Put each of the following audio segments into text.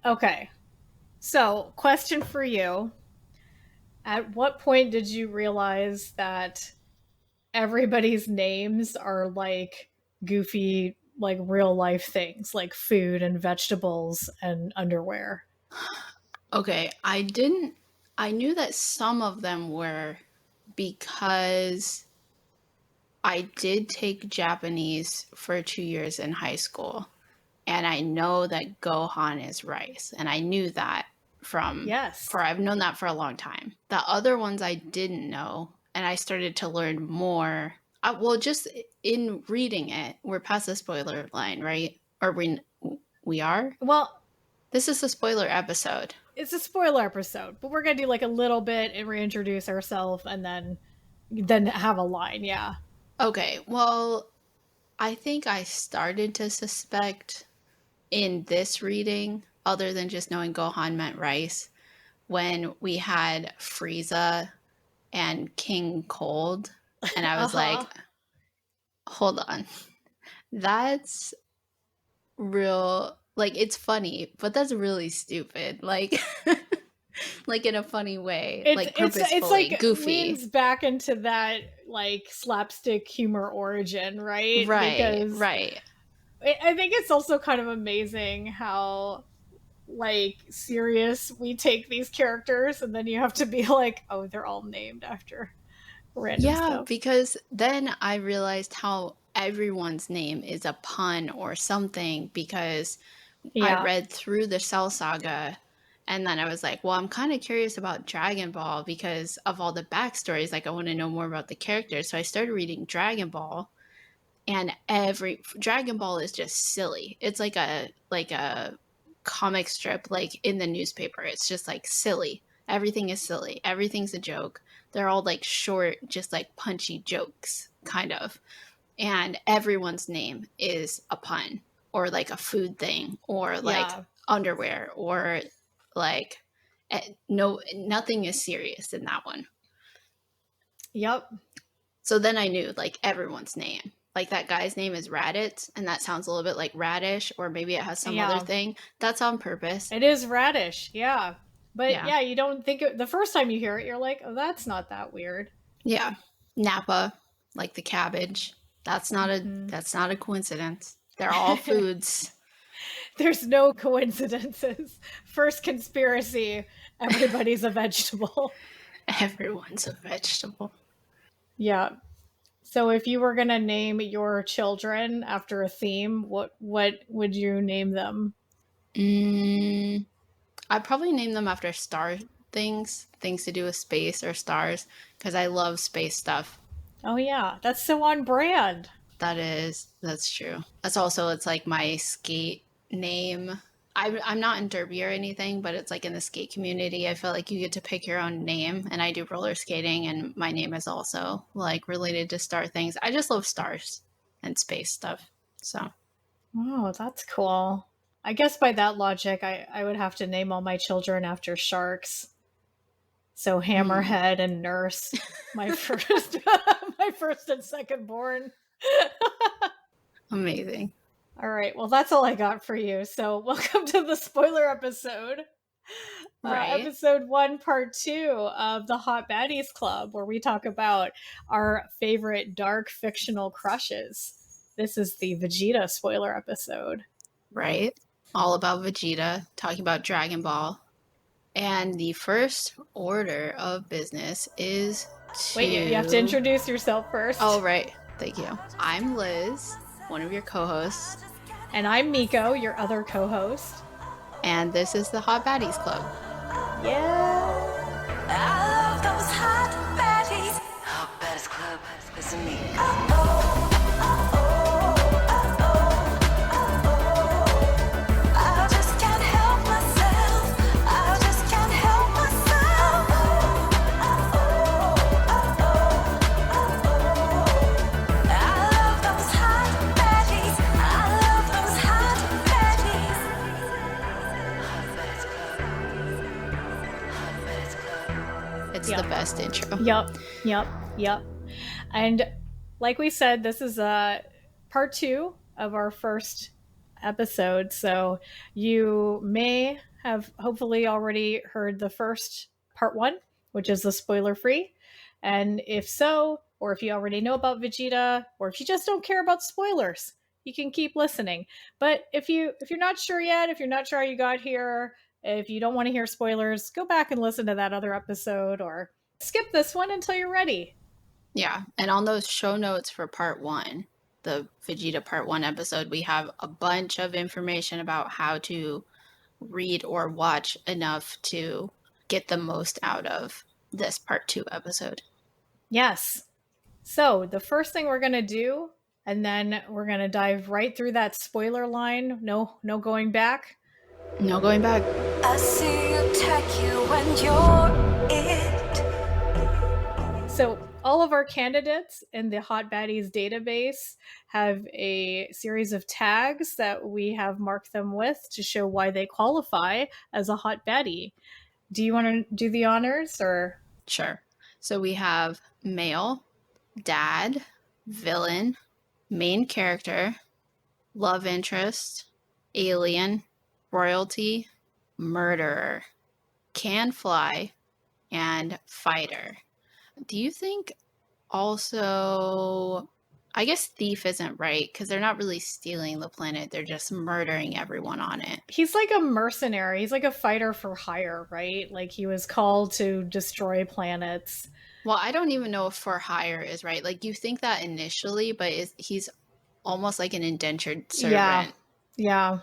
Okay. So, question for you. At what point did you realize that everybody's names are like goofy, like real life things, like food and vegetables and underwear? Okay, I knew that some of them were because I did take Japanese for 2 years in high school. And I know that Gohan is rice. And I knew that Yes. I've known that for a long time. The other ones I didn't know. And I started to learn more. Well, just in reading it, we're past the spoiler line, right? Or we are? Well, This is a spoiler episode. it's a spoiler episode, but we're gonna do like a little bit and reintroduce ourselves, and then have a line. Yeah. Okay, well, I think I started to suspect in this reading, other than just knowing Gohan meant rice, when we had Frieza and King Cold. And I Uh was like, huh. hold on. That's real. Like, it's funny, but that's really stupid. Like, like in a funny way, like It's purposefully like goofy. leans back into that like slapstick humor origin, right? Right, Because right. I think it's also kind of amazing how like serious we take these characters, and then you have to be like, oh, they're all named after random Yeah, stuff. because then I realized how everyone's name is a pun or something because I Yeah. read through the Cell Saga and then I was like, well, I'm kind of curious about Dragon Ball because of all the backstories. Like, I want to know more about the characters. So I started reading Dragon Ball, and every Dragon Ball is just silly. It's like a comic strip, like in the newspaper. It's just like silly. Everything is silly. Everything's a joke. They're all like short, just like punchy jokes, kind of. And everyone's name is a pun or like a food thing or like Yeah. underwear or like no, nothing is serious in that one. Yep. So then I knew like everyone's name. Like that guy's name is Raditz, and that sounds a little bit like radish, or maybe it has some other Yeah. thing. That's on purpose. It is radish. Yeah. But Yeah. yeah, you don't think the first time you hear it, you're like, oh, that's not that weird. Yeah. Napa, like the cabbage. Hmm. That's not a coincidence. They're all foods. There's no coincidences. First conspiracy, everybody's a vegetable. Everyone's a vegetable. Yeah. So if you were going to name your children after a theme, what would you name them? Mm, I'd probably name them after star things to do with space or stars, because I love space stuff. Oh yeah, that's so on brand. That's true. That's also, it's like my skate name. I'm not in derby or anything, but it's like in the skate community. I feel like you get to pick your own name, and I do roller skating, and my name is also like related to star things. I just love stars and space stuff. So, Oh, that's cool. I guess by that logic, I would have to name all my children after sharks. So hmm. Hammerhead and Nurse, my first, my first and second born. Amazing. All right, well, that's all I got for you. So welcome to the spoiler episode, Right. episode one, part two of the Hot Baddies Club, where we talk about our favorite dark fictional crushes. This is the Vegeta spoiler episode. Right. All about Vegeta, talking about Dragon Ball. And the first order of business is Wait, you have to to. introduce yourself Oh, first. right. Thank you. I'm Liz, one of your co hosts, And I'm Miko, your other co host. and this is the Hot Baddies Club. Yeah. I love those hot baddies. Hot Baddies Club, listen to me. Oh, oh, oh, oh, oh, I just can't help myself. I just can't help myself. Oh, oh, oh, I love those hot baddies. I love those hot baddies. Hot Baddies Club. It's the Yep. best intro. Yep. Yep. Yep. And like we said, this is part two of our first episode. So you may have hopefully already heard the first part 1, which is the spoiler free. And if so, or if you already know about Vegeta, or if you just don't care about spoilers, you can keep listening. But if you're not sure yet, if you're not sure how you got here, if you don't want to hear spoilers, go back and listen to that other episode or skip this one until you're ready. Yeah, and on those show notes for part 1, the Vegeta part 1 episode, we have a bunch of information about how to read or watch enough to get the most out of this part 2 episode. Yes. So the first thing we're going to do, and then we're going to dive right through that spoiler line. No going back. No going back. I see you attack you when you're it. So all of our candidates in the Hot Baddies database have a series of tags that we have marked them with to show why they qualify as a Hot Baddie. Do you want to do the honors or? Sure. So we have male, dad, villain, main character, love interest, alien, royalty, murderer, can fly, and fighter. Do you think also, I guess thief isn't right because they're not really stealing the planet, they're just murdering everyone on it. He's like a mercenary. He's like a fighter for hire, right? Like he was called to destroy planets. Well, I don't even know if for hire is right. Like you think that initially, but he's almost like an indentured servant. Yeah.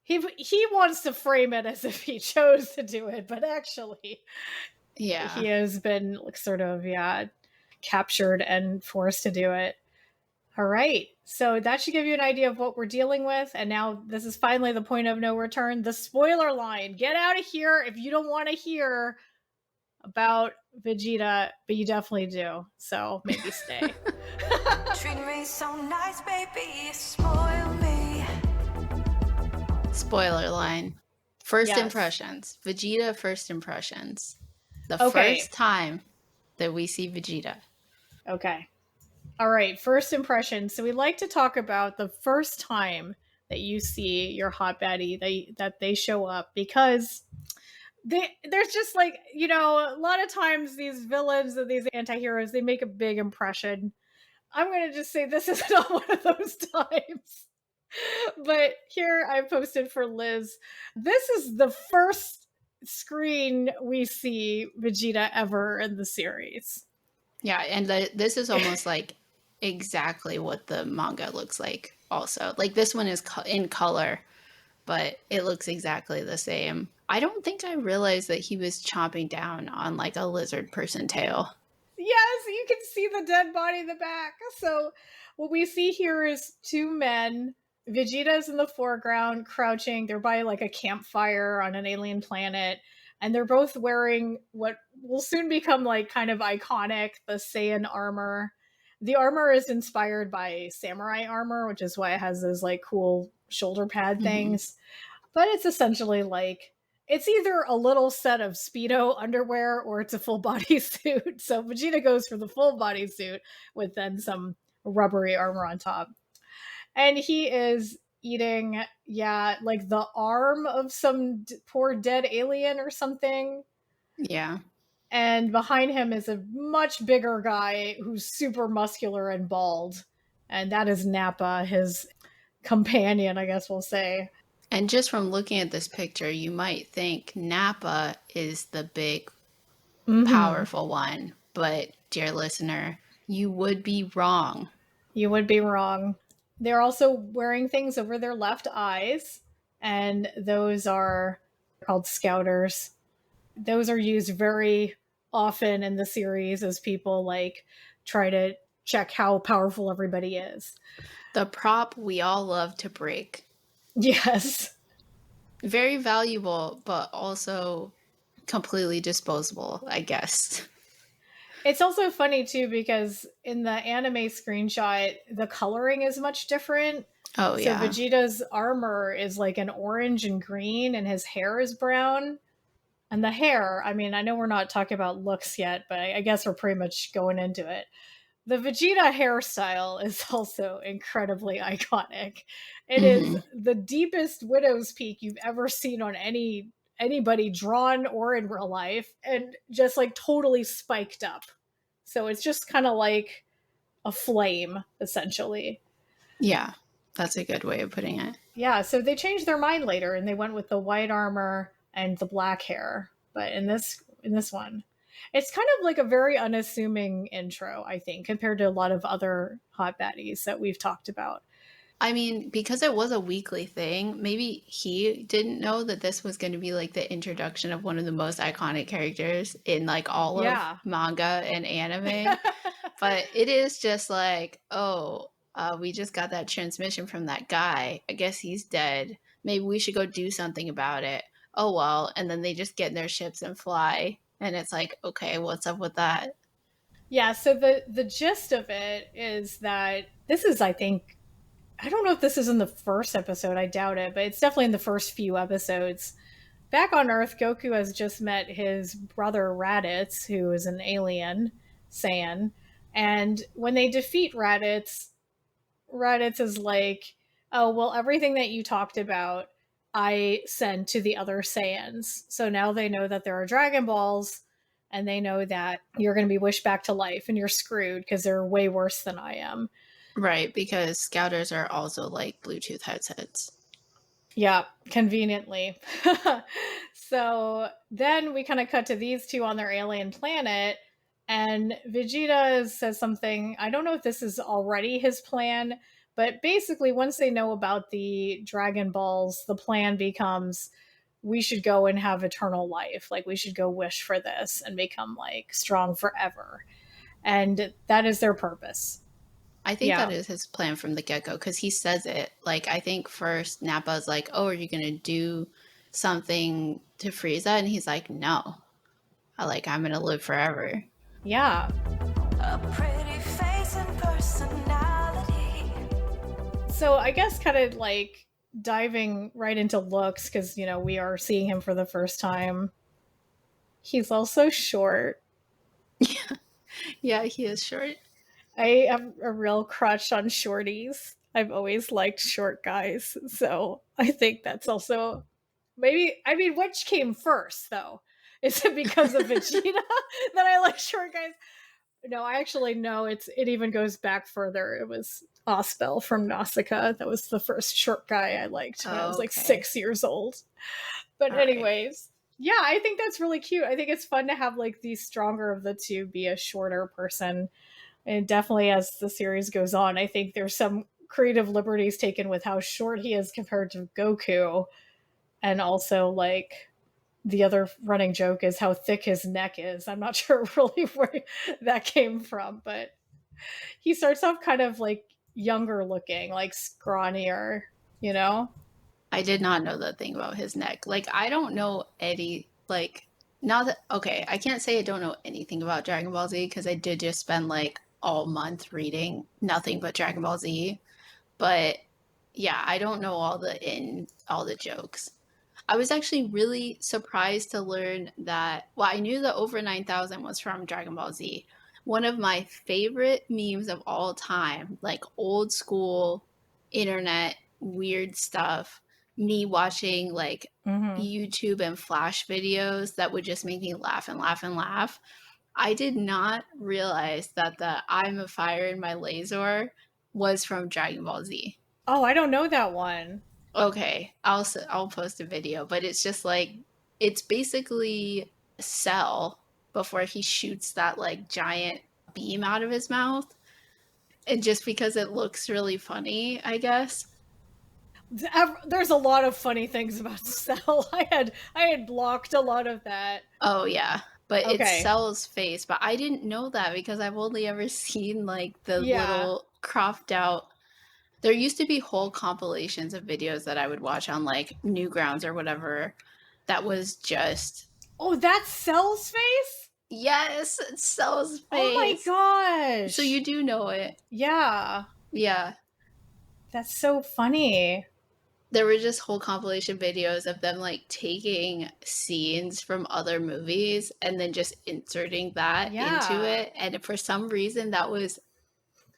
He wants to frame it as if he chose to do it, but actually, Yeah. he has been sort of, captured and forced to do it. All right. So that should give you an idea of what we're dealing with. And now this is finally the point of no return. The spoiler line. Get out of here if you don't want to hear about Vegeta, but you definitely do. So maybe stay. Treat me so nice, baby, you spoil me. Spoiler line. First Yes. impressions. Vegeta first impressions. The Okay. first time that we see Vegeta. Okay. All right. First impression. So we like to talk about the first time that you see your Hot Baddie, that they show up, because there's just like, a lot of times these villains and these anti-heroes, they make a big impression. I'm going to just say this is not one of those times. But here I posted for Liz. This is the first screen we see Vegeta ever in the series. Yeah, and this is almost like exactly what the manga looks like also. Like this one is in color, but it looks exactly the same. I don't think I realized that he was chomping down on like a lizard person tail. Yes, you can see the dead body in the back. So what we see here is two men. Vegeta's in the foreground, crouching. They're by like a campfire on an alien planet. And they're both wearing what will soon become like kind of iconic, the Saiyan armor. The armor is inspired by samurai armor, which is why it has those like cool shoulder pad things. But it's essentially like, it's either a little set of Speedo underwear or it's a full body suit. So Vegeta goes for the full body suit with then some rubbery armor on top. And he is eating, like the arm of some poor dead alien or something. Yeah. And behind him is a much bigger guy who's super muscular and bald. And that is Nappa, his companion, I guess we'll say. And just from looking at this picture, you might think Nappa is the big, powerful one. But, dear listener, you would be wrong. You would be wrong. They're also wearing things over their left eyes, and those are called scouters. Those are used very often in the series as people like try to check how powerful everybody is. The prop we all love to break. Yes. Very valuable, but also completely disposable, I guess. It's also funny too because in the anime screenshot, the coloring is much different. Oh, yeah. So Vegeta's armor is like an orange and green, and his hair is brown. And the hair, I mean, I know we're not talking about looks yet, but I guess we're pretty much going into it. The Vegeta hairstyle is also incredibly iconic. It is the deepest widow's peak you've ever seen on any anybody drawn or in real life, and just like totally spiked up. So it's just kind of like a flame, essentially. Yeah, that's a good way of putting it. Yeah, so they changed their mind later and they went with the white armor and the black hair. But in this one, it's kind of like a very unassuming intro, I think, compared to a lot of other hot baddies that we've talked about. I mean, because it was a weekly thing, maybe he didn't know that this was going to be like the introduction of one of the most iconic characters in like all of Yeah. manga and anime. But it is just like, oh, we just got that transmission from that guy. I guess he's dead. Maybe we should go do something about it. Oh, well. And then they just get in their ships and fly. And it's like, okay, what's up with that? Yeah, so the gist of it is that this is, I think, I don't know if this is in the first episode, I doubt it, but it's definitely in the first few episodes. Back on Earth, Goku has just met his brother Raditz, who is an alien Saiyan. And when they defeat Raditz, Raditz is like, oh, well, everything that you talked about, I sent to the other Saiyans. So now they know that there are Dragon Balls, and they know that you're going to be wished back to life, and you're screwed because they're way worse than I am. Right, because scouters are also like Bluetooth headsets. Yeah, conveniently. So then we kind of cut to these two on their alien planet, and Vegeta says something. I don't know if this is already his plan, but basically, once they know about the Dragon Balls, the plan becomes we should go and have eternal life. Like, we should go wish for this and become like strong forever. And that is their purpose. I think Yeah. that is his plan from the get go because he says it. Like, I think first Nappa's like, oh, are you going to do something to Frieza? And he's like, no. I'm going to live forever. Yeah. A pretty face and personality. So I guess kind of like diving right into looks, because, you know, we are seeing him for the first time. He's also short. Yeah, he is short. I have a real crush on shorties. I've always liked short guys. So I think that's also maybe, I mean, which came first though? Is it because of Vegeta that I like short guys? No, I actually know it even goes back further. It was Ospel from Nausicaa. That was the first short guy I liked when I was like Okay. 6 years old. But All right. anyways, yeah, I think that's really cute. I think it's fun to have like the stronger of the two be a shorter person. And definitely as the series goes on, I think there's some creative liberties taken with how short he is compared to Goku. And also like the other running joke is how thick his neck is. I'm not sure really where that came from, but he starts off kind of like younger looking, like scrawnier, you know? I did not know that thing about his neck. Like, I don't know any, like, not that, okay, I can't say I don't know anything about Dragon Ball Z because I did just spend like all month reading nothing but Dragon Ball Z. But yeah, I don't know all the jokes. I was actually really surprised to learn that, well, I knew that over 9,000 was from Dragon Ball Z. One of my favorite memes of all time, like old school internet weird stuff, me watching like YouTube and Flash videos that would just make me laugh and laugh and laugh. I did not realize that the I'm a fire in my laser was from Dragon Ball Z. Oh, I don't know that one. Okay, I'll post a video, but it's just like it's basically Cell before he shoots that like giant beam out of his mouth. And just because it looks really funny, I guess. There's a lot of funny things about Cell. I had blocked a lot of that. Oh yeah. But Okay. it's Cell's face, but I didn't know that because I've only ever seen like the Yeah. little cropped out. There used to be whole compilations of videos that I would watch on like Newgrounds or whatever that was just Oh, that's Cell's face? yes, it's Cell's face. Oh my gosh. So you do know it. Yeah. Yeah. That's so funny. There were just whole compilation videos of them like taking scenes from other movies and then just inserting that into it. And for some reason, that was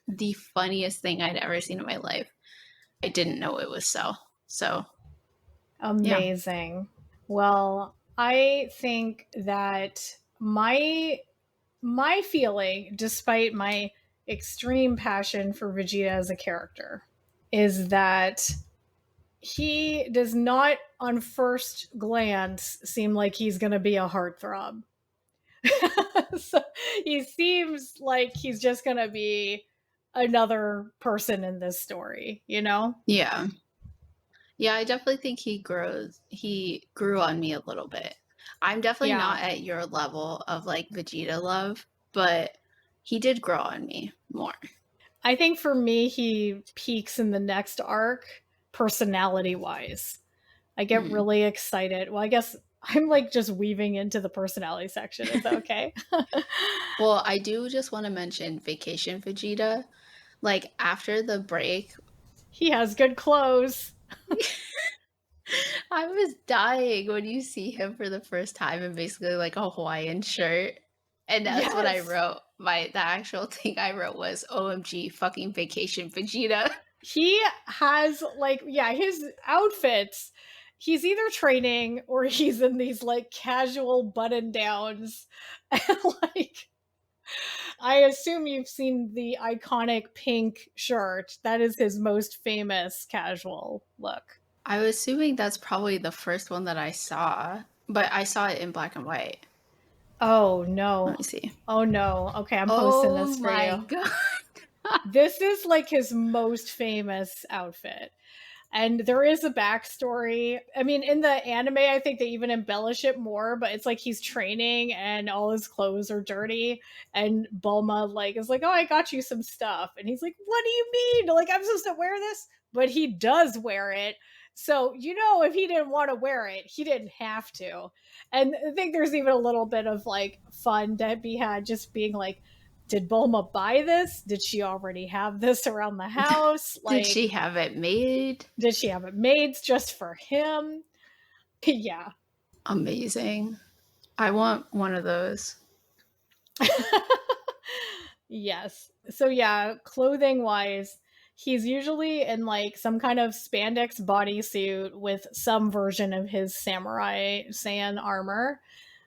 the funniest thing I'd ever seen in my life. I didn't know it was so. Amazing. Well, I think that my feeling, despite my extreme passion for Vegeta as a character, is that he does not, on first glance, seem like he's going to be a heartthrob. So he seems like he's just going to be another person in this story, you know? Yeah. Yeah, I definitely think he grew on me a little bit. I'm definitely Yeah. not at your level of like Vegeta love, but he did grow on me more. I think for me, he peaks in the next arc, personality wise. I get Mhm. really excited. Well, I guess I'm like just weaving into the personality section. Is that okay? Well, I do just want to mention Vacation Vegeta. Like after the break, He has good clothes. I was dying when you see him for the first time in basically like a Hawaiian shirt. And that's what I Yes. wrote. The actual thing I wrote was OMG fucking Vacation Vegeta. He has like, yeah, his outfits. He's either training or he's in these like casual button downs. And like, I assume you've seen the iconic pink shirt. That is his most famous casual look. I was assuming that's probably the first one that I saw, but I saw it in black and white. Oh Let no. me see. Oh no. Okay, I'm posting Oh this for my you. god. This is like his most famous outfit. And there is a backstory. I mean, in the anime, I think they even embellish it more, but it's like he's training and all his clothes are dirty. And Bulma like is like, "Oh, I got you some stuff." And he's like, "What do you mean? Like, I'm supposed to wear this?" But he does wear it. So, you know, if he didn't want to wear it, he didn't have to. And I think there's even a little bit of like fun to be had just being like, did Bulma buy this? Did she already have this around the house? Did Like, she have it made? did she have it made just for him? Yeah. Amazing. I want one of those. Yes. So yeah, clothing wise, he's usually in like some kind of spandex bodysuit with some version of his samurai Saiyan armor.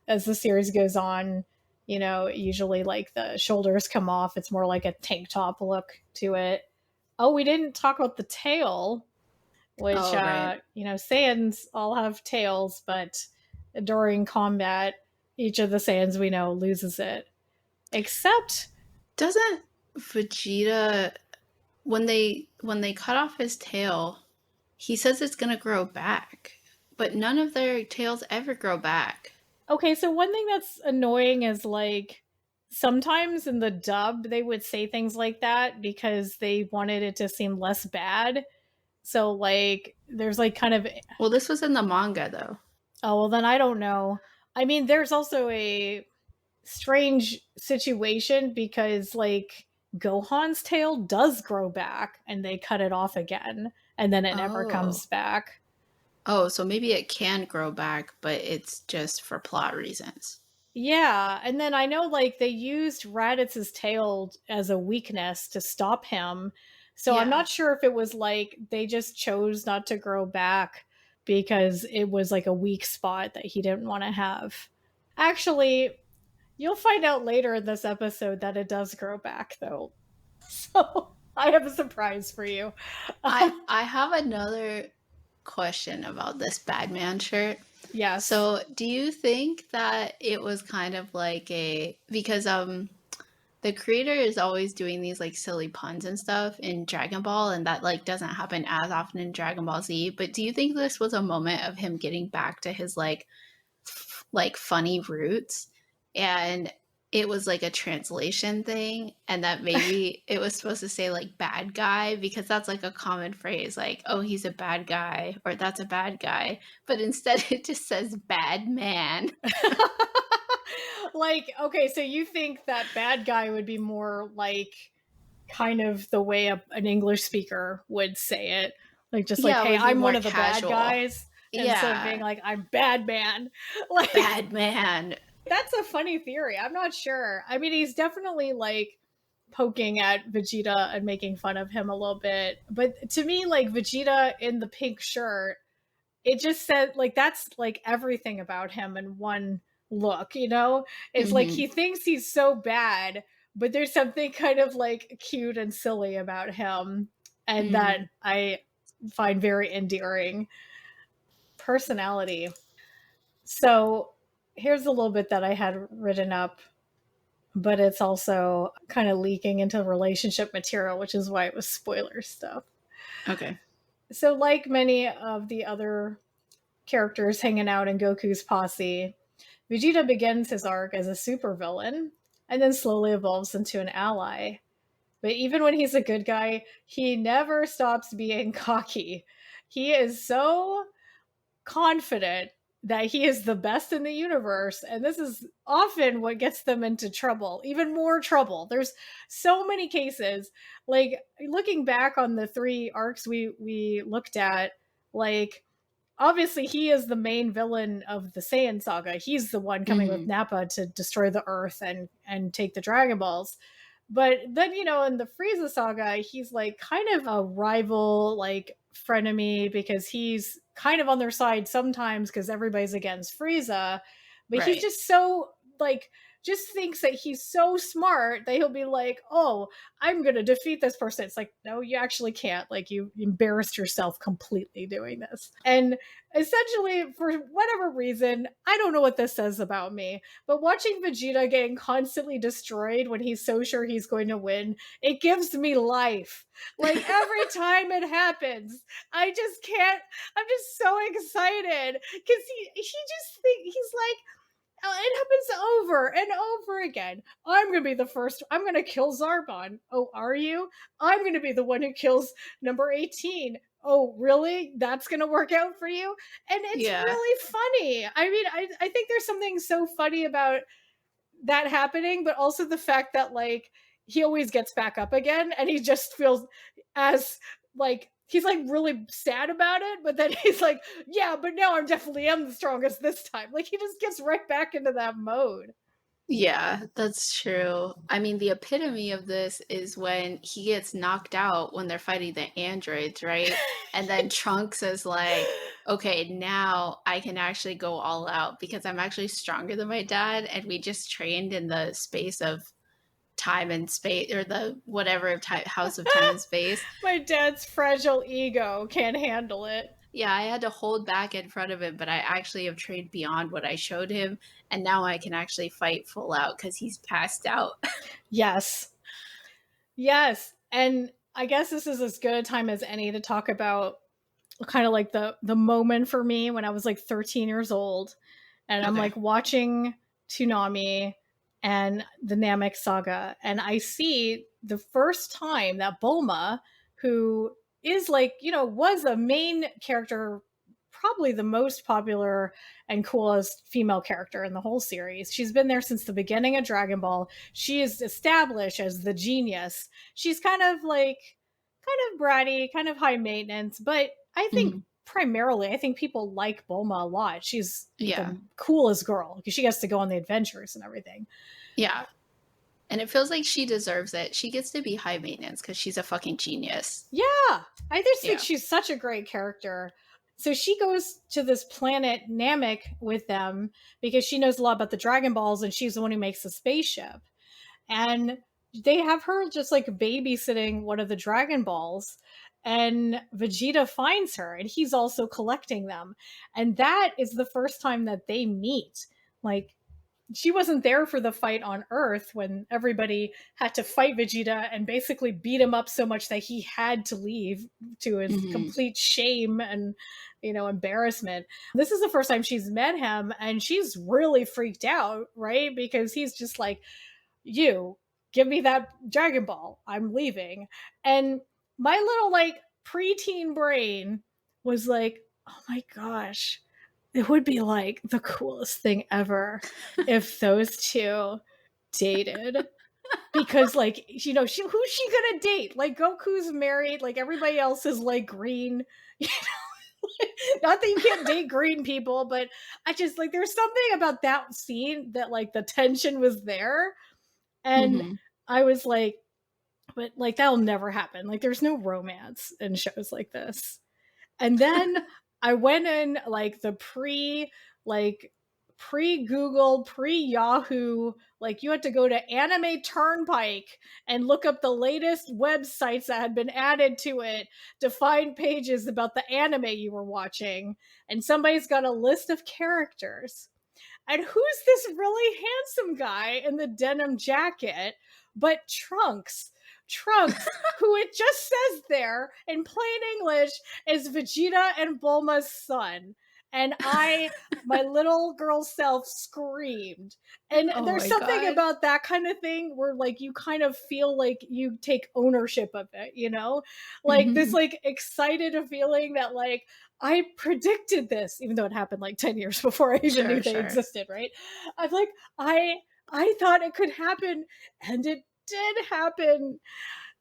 As the series goes on, you know, usually like the shoulders come off. It's more like a tank top look to it. Oh, we didn't talk about the tail, which Oh, right. you know, Saiyans all have tails, but during combat, each of the Saiyans we know loses it. Except, Doesn't Vegeta when they cut off his tail, he says it's gonna grow back, but none of their tails ever grow back. okay, so one thing that's annoying is like sometimes in the dub they would say things like that because they wanted it to seem less bad. So like there's like kind of, Well, this was in the manga though. oh well then I don't know. I mean there's also a strange situation because like Gohan's tail does grow back and they cut it off again and then it never Oh. comes back. Oh, so maybe it can grow back, but it's just for plot reasons. Yeah, and then I know like they used Raditz's tail as a weakness to stop him. So I'm Yeah. not sure if it was like they just chose not to grow back because it was like a weak spot that he didn't want to have. Actually, you'll find out later in this episode that it does grow back though. So I have a surprise for you. I have another question about this Badman shirt. Yes. So, do you think that it was kind of like a because the creator is always doing these like silly puns and stuff in Dragon Ball and that like doesn't happen as often in Dragon Ball Z, but do you think this was a moment of him getting back to his like funny roots and it was like a translation thing and that maybe it was supposed to say like bad guy because that's like a common phrase like oh he's a bad guy or that's a bad guy but instead it just says bad man. Like, okay, so you think that bad guy would be more like kind of the way an English speaker would say it. Like, just like, Yeah, it hey, would be I'm more one of the casual. bad guys. Instead of Yeah, being like, I'm bad man. Like, bad man. that's a funny theory. I'm not sure. I mean, he's definitely like poking at Vegeta and making fun of him a little bit. But to me, like, Vegeta in the pink shirt it just said like that's like everything about him in one look, you know? It's like he thinks he's so bad, but there's something kind of like cute and silly about him, and that I find very endearing. Personality. So here's a little bit that I had written up, but it's also kind of leaking into relationship material, which is why it was spoiler stuff. Okay. So, like many of the other characters hanging out in Goku's posse, Vegeta begins his arc as a supervillain and then slowly evolves into an ally. But even when he's a good guy, he never stops being cocky. He is so confident that he is the best in the universe, and this is often what gets them into trouble, even more trouble. There's so many cases, like looking back on the 3 arcs we looked at, like obviously he is the main villain of the Saiyan saga. He's the one coming with Nappa to destroy the Earth and take the Dragon Balls. But then, you know, in the Frieza saga, he's like kind of a rival, like frenemy, because he's kind of on their side sometimes because everybody's against Frieza. But he's just so like just thinks that he's so smart that he'll be like, oh, I'm going to defeat this person. It's like, no, you actually can't. Like, you embarrassed yourself completely doing this. And essentially, for whatever reason, I don't know what this says about me, but watching Vegeta getting constantly destroyed when he's so sure he's going to win, it gives me life. Like, every time it happens, I just can't, I'm just so excited because he just think he's like, it happens over and over again. I'm going to be the first. I'm going to kill Zarbon. Oh, are you? I'm going to be the one who kills number 18. Oh, really? That's going to work out for you? And it's really funny. I mean, I think there's something so funny about that happening, but also the fact that, like, he always gets back up again and he just feels as, like, he's like really sad about it, but then he's like, yeah, but now I definitely am the strongest this time. Like, he just gets right back into that mode. Yeah, that's true. I mean, the epitome of this is when he gets knocked out when they're fighting the androids, right? And then Trunks is like, okay, now I can actually go all out because I'm actually stronger than my dad, and we just trained in the space of time and space, or the whatever house of time and space. My dad's fragile ego can't handle it. Yeah, I had to hold back in front of him, but I actually have trained beyond what I showed him, and now I can actually fight full out because he's passed out. Yes. Yes. And I guess this is as good a time as any to talk about kind of like the moment for me when I was like 13 years old, and I'm like watching Toonami and the Namek saga, and I see the first time that Bulma, who is like, you know, was a main character, probably the most popular and coolest female character in the whole series. She's been there since the beginning of Dragon Ball. She is established as the genius. She's kind of bratty, kind of high maintenance, but I think primarily, I think people like Bulma a lot. She's the coolest girl because she gets to go on the adventures and everything. Yeah. And it feels like she deserves it. She gets to be high maintenance because she's a fucking genius. Yeah. I just think she's such a great character. So she goes to this planet Namek with them because she knows a lot about the Dragon Balls, and she's the one who makes the spaceship. And they have her just like babysitting one of the Dragon Balls, and Vegeta finds her, and he's also collecting them. And that is the first time that they meet. Like, she wasn't there for the fight on Earth when everybody had to fight Vegeta and basically beat him up so much that he had to leave, to his complete shame and, you know, embarrassment. This is the first time she's met him, and she's really freaked out, right? Because he's just like, you give me that Dragon Ball, I'm leaving. And my little like preteen brain was like, oh my gosh, it would be like the coolest thing ever if those two dated. Because, like, you know, who's she gonna date? Like, Goku's married, like everybody else is like green, you know. Not that you can't date green people, but I just like, there's something about that scene that like the tension was there. And I was like, but like, that'll never happen. Like, there's no romance in shows like this. And then I went in like the pre-Google, pre-Yahoo, like you had to go to Anime Turnpike and look up the latest websites that had been added to it to find pages about the anime you were watching. And somebody's got a list of characters. And who's this really handsome guy in the denim jacket but Trunks? Trunks, who it just says there in plain English is Vegeta and Bulma's son. And my little girl self screamed. And Oh there's my something God. about that kind of thing where like you kind of feel like you take ownership of it, you know? Like this like excited feeling that like I predicted this, even though it happened like 10 years before I even knew they existed, right? I'm like, I thought it could happen, and it did happen.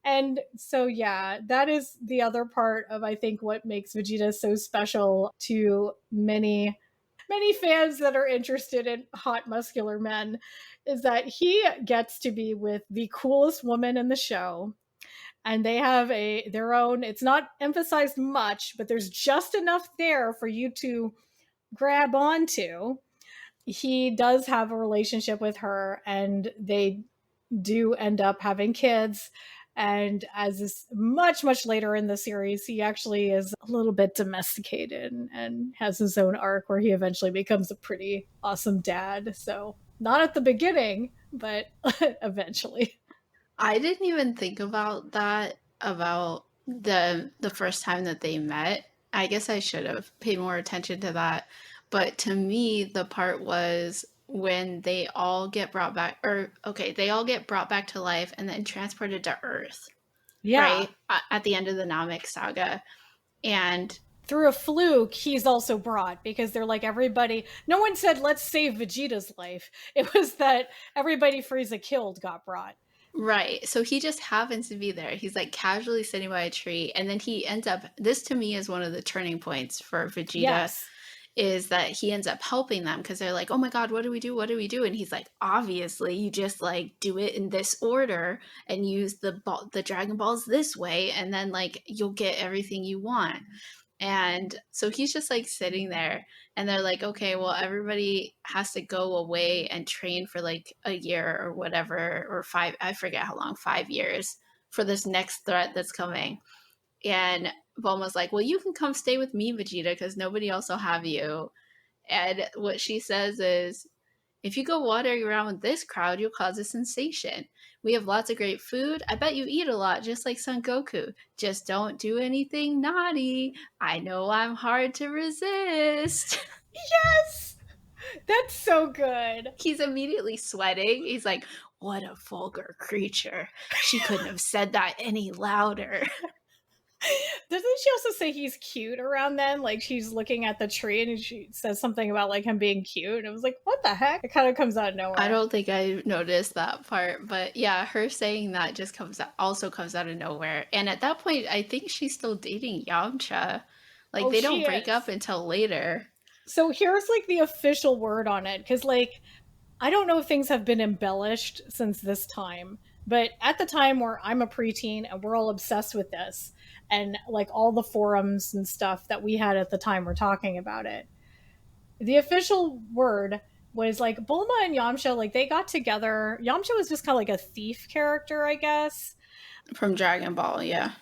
And so yeah, that is the other part of I think what makes Vegeta so special to many fans that are interested in hot muscular men is that he gets to be with the coolest woman in the show, and they have their own, it's not emphasized much, but there's just enough there for you to grab onto. He does have a relationship with her, and they do end up having kids. And as is much later in the series, he actually is a little bit domesticated and has his own arc where he eventually becomes a pretty awesome dad. So not at the beginning, but eventually. I didn't even think about that, about the first time that they met. I guess I should have paid more attention to that. But to me, the part was when they all get brought back, or okay, they all get brought back to life and then transported to Earth, Yeah. right? At the end of the Namek saga. And through a fluke, he's also brought because they're like everybody. No one said, let's save Vegeta's life. It was that everybody Frieza killed got brought. right. So he just happens to be there. He's like casually sitting by a tree. And then he ends up, this to me is one of the turning points for Vegeta. Yes. Is that he ends up helping them because they're like, oh my God, what do we do? What do we do? And he's like, obviously, you just like do it in this order and use the Dragon Balls this way. And then like you'll get everything you want. And so he's just like sitting there and they're like, okay, well, everybody has to go away and train for like a year or whatever, or 5, I forget how long, 5 years for this next threat that's coming. And Bulma's like, well, you can come stay with me, Vegeta, because nobody else will have you. And what she says is, if you go wandering around with this crowd, you'll cause a sensation. We have lots of great food. I bet you eat a lot, just like Son Goku. Just don't do anything naughty. I know I'm hard to resist. Yes! That's so good. He's immediately sweating. He's like, what a vulgar creature. She couldn't have said that any louder. Doesn't she also say he's cute around then? Like she's looking at the tree and she says something about like him being cute. And it was like, what the heck? It kind of comes out of nowhere. I don't think I noticed that part, but yeah, her saying that just also comes out of nowhere. And at that point, I think she's still dating Yamcha. Like they don't break up until later. So here's like the official word on it, because like I don't know if things have been embellished since this time, but at the time where I'm a preteen and we're all obsessed with this, and like all the forums and stuff that we had at the time were talking about it, the official word was like Bulma and Yamcha, like they got together. Yamcha was just kind of like a thief character, I guess. From Dragon Ball, yeah.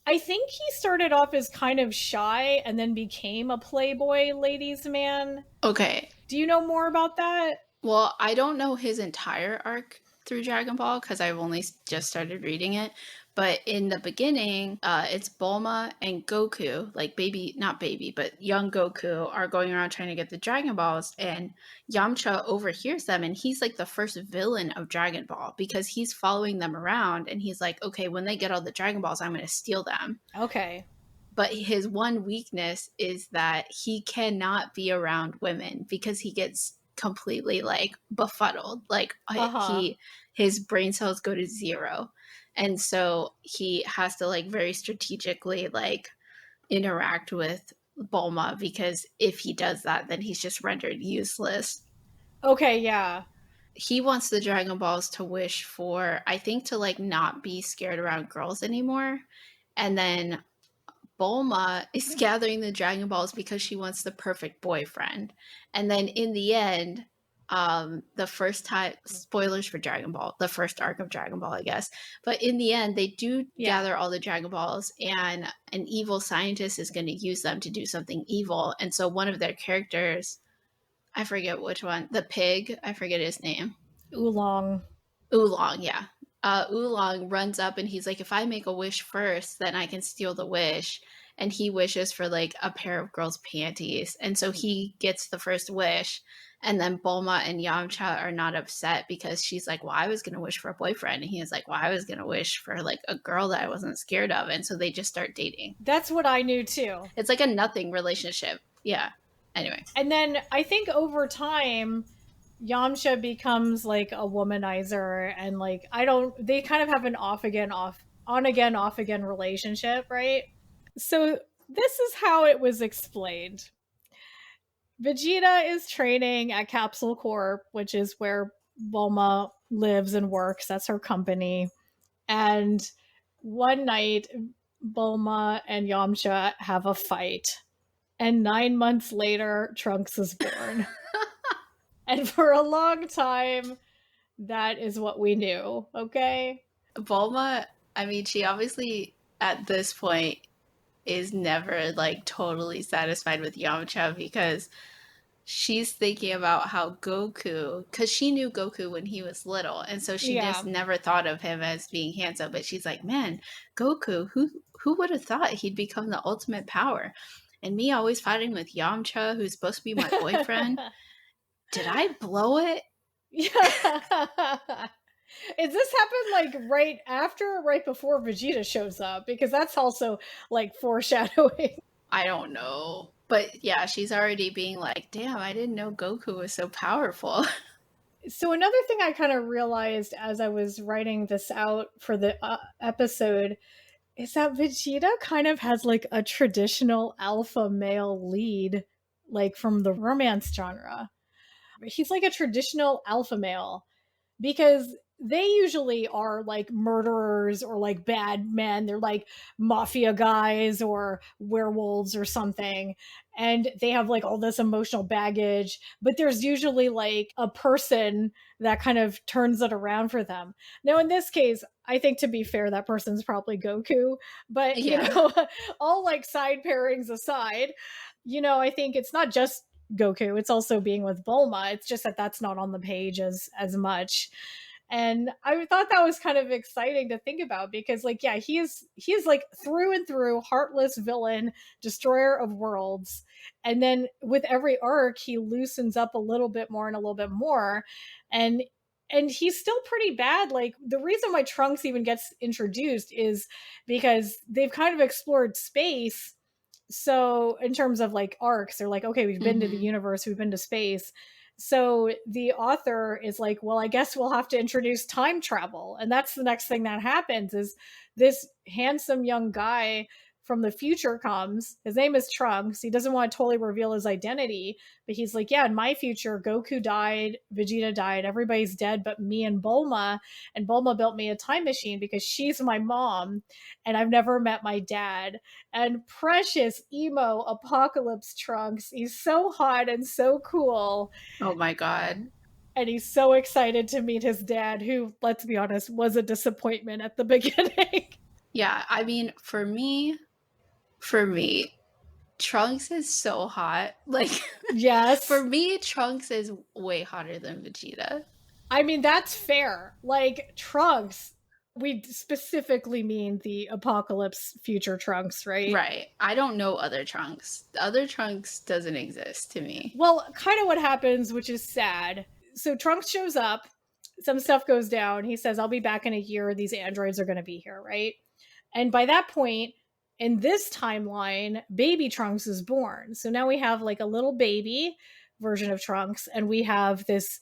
I think he started off as kind of shy and then became a playboy ladies' man. Okay. Do you know more about that? Well, I don't know his entire arc through Dragon Ball because I've only just started reading it. But in the beginning, it's Bulma and Goku, like not baby, but young Goku are going around trying to get the Dragon Balls. And Yamcha overhears them. And he's like the first villain of Dragon Ball because he's following them around. And he's like, okay, when they get all the Dragon Balls, I'm going to steal them. Okay. But his one weakness is that he cannot be around women because he gets completely like befuddled. Like his brain cells go to 0. And so he has to like very strategically like interact with Bulma because if he does that, then he's just rendered useless. Okay, yeah. He wants the Dragon Balls to wish for, I think, to like not be scared around girls anymore. And then Bulma is gathering the Dragon Balls because she wants the perfect boyfriend. And then in the end, the first time, spoilers for Dragon Ball, the first arc of Dragon Ball, I guess. But in the end, they do gather all the Dragon Balls, and an evil scientist is going to use them to do something evil. And so one of their characters, I forget which one, the pig, I forget his name. Oolong, yeah. Oolong runs up and he's like, if I make a wish first, then I can steal the wish. And he wishes for like a pair of girls' panties. And so he gets the first wish. And then Bulma and Yamcha are not upset because she's like, well, I was going to wish for a boyfriend. And he is like, well, I was going to wish for like a girl that I wasn't scared of. And so they just start dating. That's what I knew too. It's like a nothing relationship. Yeah. Anyway. And then I think over time, Yamcha becomes like a womanizer, and like they kind of have an off again relationship, right? So this is how it was explained. Vegeta is training at Capsule Corp, which is where Bulma lives and works. That's her company. And one night, Bulma and Yamcha have a fight. And 9 months later, Trunks is born. And for a long time, that is what we knew, okay? Bulma, I mean, she obviously, at this point, is never, like, totally satisfied with Yamcha because she's thinking about how Goku, because she knew Goku when he was little, and so she just never thought of him as being handsome, but she's like, man, Goku, who would have thought he'd become the ultimate power? And me always fighting with Yamcha, who's supposed to be my boyfriend. Did I blow it? Yeah. Is this happened like right after or right before Vegeta shows up? Because that's also like foreshadowing. I don't know. But yeah, she's already being like, damn, I didn't know Goku was so powerful. So another thing I kind of realized as I was writing this out for the episode is that Vegeta kind of has like a traditional alpha male lead, like from the romance genre. He's like a traditional alpha male because they usually are like murderers or like bad men. They're like mafia guys or werewolves or something. And they have like all this emotional baggage, but there's usually like a person that kind of turns it around for them. Now, in this case, I think to be fair, that person's probably Goku, but you know, all like side pairings aside, you know, I think it's not just Goku, it's also being with Bulma. It's just that that's not on the page as much. And I thought that was kind of exciting to think about because like, yeah, he is like through and through heartless villain, destroyer of worlds. And then with every arc, he loosens up a little bit more and a little bit more. And he's still pretty bad. Like the reason why Trunks even gets introduced is because they've kind of explored space. So in terms of like arcs, they're like, okay, we've been to the universe, we've been to space. So the author is like, well, I guess we'll have to introduce time travel. And that's the next thing that happens is this handsome young guy from the future comes. His name is Trunks. He doesn't want to totally reveal his identity, but he's like, yeah, in my future, Goku died, Vegeta died, everybody's dead but me and Bulma. And Bulma built me a time machine because she's my mom and I've never met my dad. And precious emo apocalypse Trunks, he's so hot and so cool. Oh my God. And he's so excited to meet his dad, who, let's be honest, was a disappointment at the beginning. Yeah, I mean, for me, Trunks is so hot. Like, yes. For me, Trunks is way hotter than Vegeta. I mean, that's fair. Like, Trunks, we specifically mean the apocalypse future Trunks, right? Right. I don't know other Trunks. The other Trunks doesn't exist to me. Well, kind of what happens, which is sad. So Trunks shows up, some stuff goes down. He says, I'll be back in a year. These androids are going to be here, right? And by that point, in this timeline, baby Trunks is born. So now we have like a little baby version of Trunks, and we have this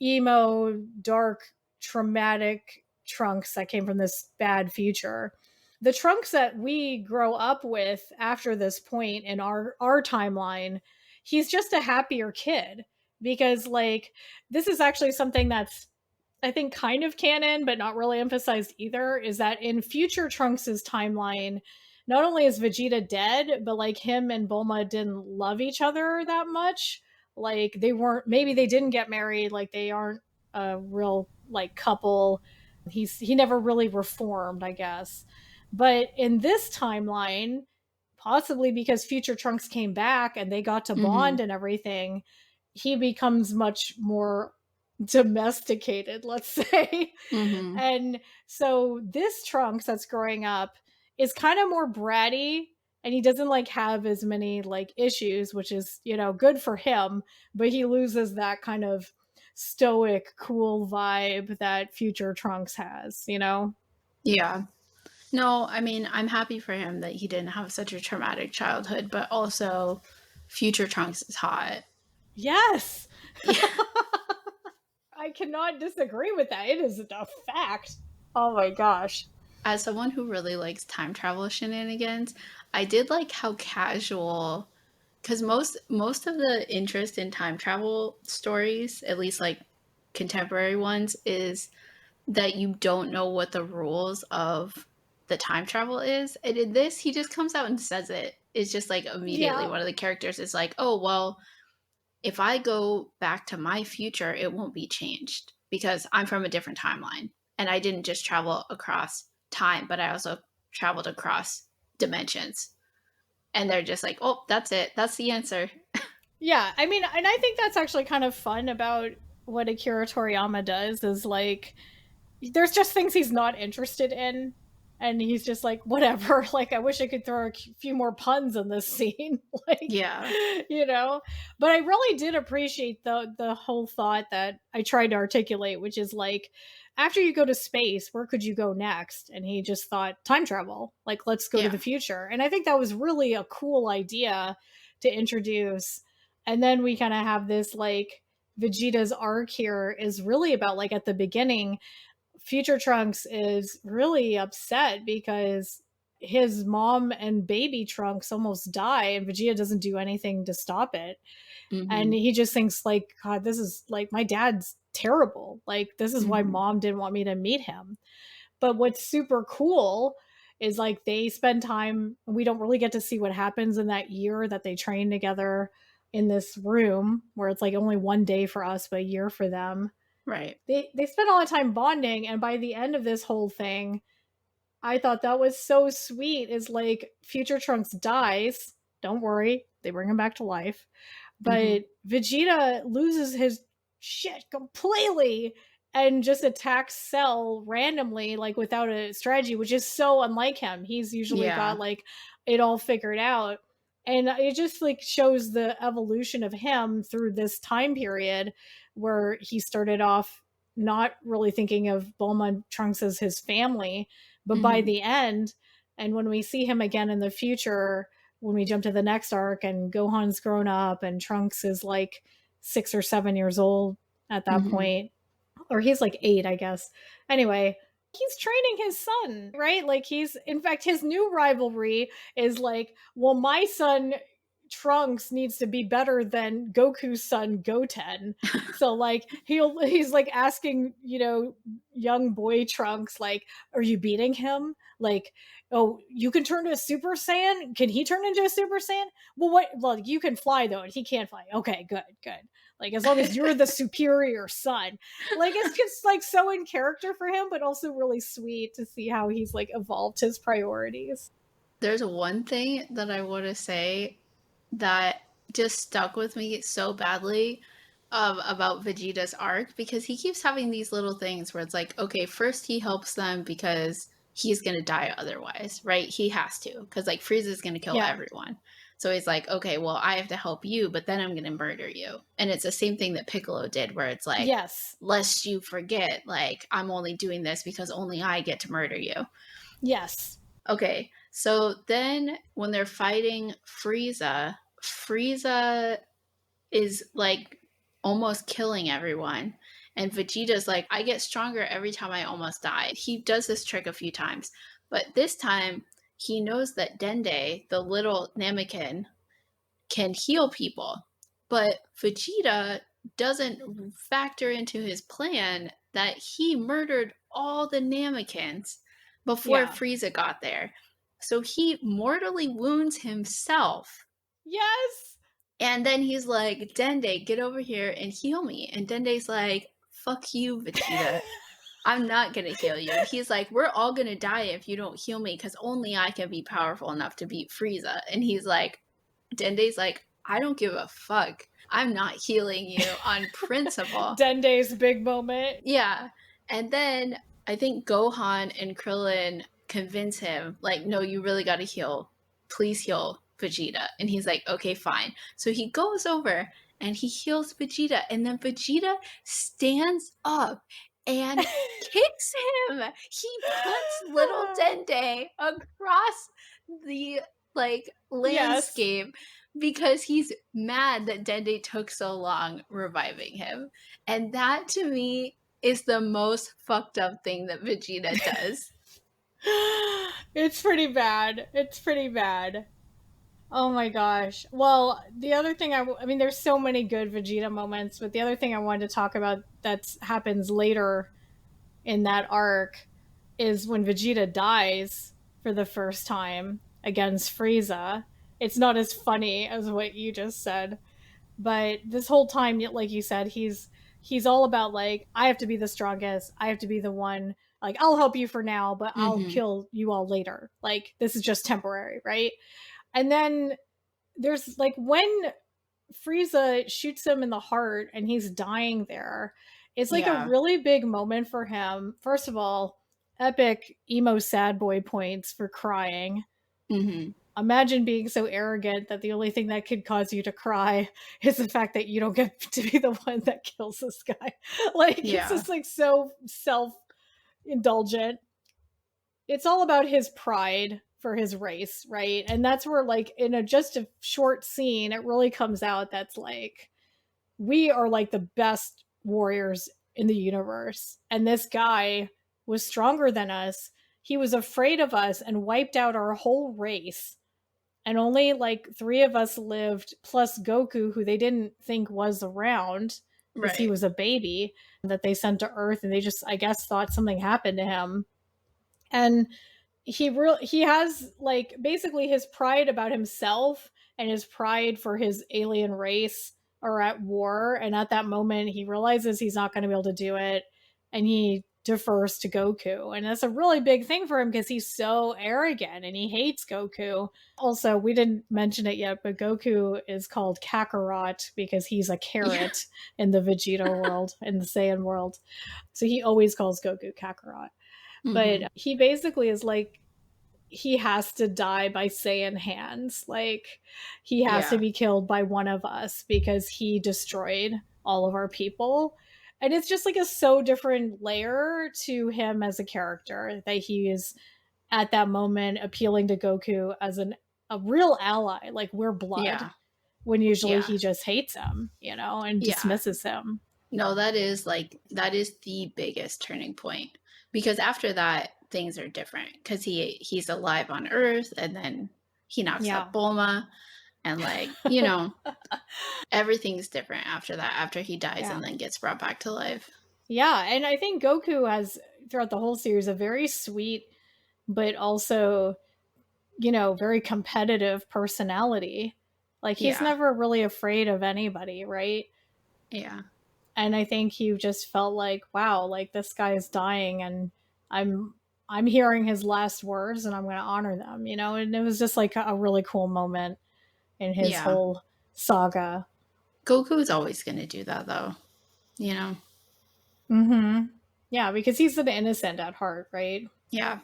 emo, dark, traumatic Trunks that came from this bad future. The Trunks that we grow up with after this point in our timeline, he's just a happier kid because like this is actually something that's I think kind of canon but not really emphasized either, is that in future Trunks's timeline, not only is Vegeta dead, but like him and Bulma didn't love each other that much. Like they weren't, maybe they didn't get married, like they aren't a real like couple. He never really reformed, I guess. But in this timeline, possibly because future Trunks came back and they got to Mm-hmm. bond and everything, he becomes much more domesticated, let's say. Mm-hmm. And so this Trunks that's growing up is kind of more bratty, and he doesn't like have as many like issues, which is, you know, good for him, but he loses that kind of stoic cool vibe that future Trunks has, you know. Yeah. No, I mean, I'm happy for him that he didn't have such a traumatic childhood, but also future Trunks is hot. Yes. Yeah. I cannot disagree with that. It is a fact. Oh my gosh. As someone who really likes time travel shenanigans, I did like how casual, because most of the interest in time travel stories, at least like contemporary ones, is that you don't know what the rules of the time travel is. And in this, he just comes out and says it. It's just like immediately Yeah. one of the characters is like, oh, well, if I go back to my future, it won't be changed because I'm from a different timeline. And I didn't just travel across time, but I also traveled across dimensions. And they're just like, oh, that's it. That's the answer. Yeah, I mean, and I think that's actually kind of fun about what Akira Toriyama does is like there's just things he's not interested in, and he's just like whatever. Like I wish I could throw a few more puns in this scene, like Yeah. you know. But I really did appreciate the whole thought that I tried to articulate, which is like after you go to space, where could you go next? And he just thought time travel, like let's go to Yeah. the future. And I think that was really a cool idea to introduce. And then we kind of have this like Vegeta's arc here is really about like at the beginning Future Trunks is really upset because his mom and baby Trunks almost die and Vegeta doesn't do anything to stop it. And Mm-hmm. he just thinks like, God, this is like my dad's terrible. Like this is why Mm-hmm. mom didn't want me to meet him. But what's super cool is like they spend time, we don't really get to see what happens in that year that they train together in this room where it's like only one day for us, but a year for them. Right. They spend all the time bonding, and by the end of this whole thing, I thought that was so sweet. Is like future Trunks dies. Don't worry, they bring him back to life. Mm-hmm. But Vegeta loses his shit completely and just attacks Cell randomly, like without a strategy, which is so unlike him. He's usually Yeah. got like it all figured out. And it just like shows the evolution of him through this time period where he started off not really thinking of Bulma and Trunks as his family, but by Mm-hmm. the end, and when we see him again in the future, when we jump to the next arc and Gohan's grown up and Trunks is like 6 or 7 years old at that Mm-hmm. point, or he's like 8, I guess. Anyway, he's training his son, right? Like he's, in fact, his new rivalry is like, well, my son Trunks needs to be better than Goku's son Goten. So like he's like asking, you know, young boy Trunks like, are you beating him? Like, oh, you can turn to a Super Saiyan? Can he turn into a Super Saiyan? Well, what? Well, you can fly though, and he can't fly. Okay, good, good. Like as long as you're the superior son. Like it's just like so in character for him, but also really sweet to see how he's like evolved his priorities. There's one thing that I want to say that just stuck with me so badly about Vegeta's arc because he keeps having these little things where it's like, okay, first he helps them because he's going to die otherwise, right? He has to because like Frieza's going to kill Yeah. everyone. So he's like, okay, well, I have to help you, but then I'm going to murder you. And it's the same thing that Piccolo did where it's like, Yes. lest you forget, like, I'm only doing this because only I get to murder you. Yes. Okay, so then when they're fighting Frieza, Frieza is like almost killing everyone. And Vegeta's like, I get stronger every time I almost die. He does this trick a few times, but this time he knows that Dende, the little Namekin, can heal people. But Vegeta doesn't factor into his plan that he murdered all the Namekins before Yeah. Frieza got there. So he mortally wounds himself. Yes. And then he's like, Dende, get over here and heal me. And Dende's like, fuck you, Vegeta. I'm not going to heal you. And he's like, we're all going to die if you don't heal me because only I can be powerful enough to beat Frieza. And he's like, Dende's like, I don't give a fuck. I'm not healing you on principle. Dende's big moment. Yeah. And then I think Gohan and Krillin convince him, like, no, you really got to heal. Please heal Vegeta. And he's like, okay, fine. So he goes over and he heals Vegeta. And then Vegeta stands up and kicks him. He puts little Dende across the like landscape because he's mad that Dende took so long reviving him. And that to me is the most fucked up thing that Vegeta does. It's pretty bad. It's pretty bad. Oh my gosh. Well, the other thing I mean, there's so many good Vegeta moments, but the other thing I wanted to talk about that happens later in that arc is when Vegeta dies for the first time against Frieza. It's not as funny as what you just said, but this whole time, like you said, he's all about like, I have to be the strongest. I have to be the one. Like, I'll help you for now, but I'll kill you all later. Like, this is just temporary, right? And then there's like when Frieza shoots him in the heart and he's dying there, it's like a really big moment for him. First of all, epic emo sad boy points for crying. Imagine being so arrogant that the only thing that could cause you to cry is the fact that you don't get to be the one that kills this guy. Like, it's just like so self-indulgent. It's all about his pride for his race, right? And that's where, like, in just a short scene, it really comes out that's like, we are like the best warriors in the universe. And this guy was stronger than us. He was afraid of us and wiped out our whole race. And only like 3 of us lived, plus Goku, who they didn't think was around because he was a baby that they sent to Earth, and they just, I guess, thought something happened to him. And he has like basically his pride about himself and his pride for his alien race are at war. And at that moment, he realizes he's not going to be able to do it, and he defers to Goku. And that's a really big thing for him because he's so arrogant and he hates Goku. Also, we didn't mention it yet, but Goku is called Kakarot because he's a carrot in the Vegeta world, in the Saiyan world. So he always calls Goku Kakarot. But he basically is like, he has to die by Saiyan hands. Like, he has to be killed by one of us because he destroyed all of our people. And it's just like a so different layer to him as a character that he is at that moment appealing to Goku as a real ally. Like, we're blood, when usually he just hates him, you know, and dismisses him. No, that is the biggest turning point, because after that things are different because he's alive on Earth, and then he knocks out Bulma, and like, you know, everything's different after that, after he dies and then gets brought back to life. Yeah, and I think Goku has, throughout the whole series, a very sweet but also, you know, very competitive personality. Like, he's never really afraid of anybody, right? Yeah. And I think he just felt like, wow, like, this guy is dying and I'm hearing his last words and I'm going to honor them, you know? And it was just like a really cool moment in his whole saga. Goku is always going to do that, though, you know? Yeah, because he's an innocent at heart, right? Yeah,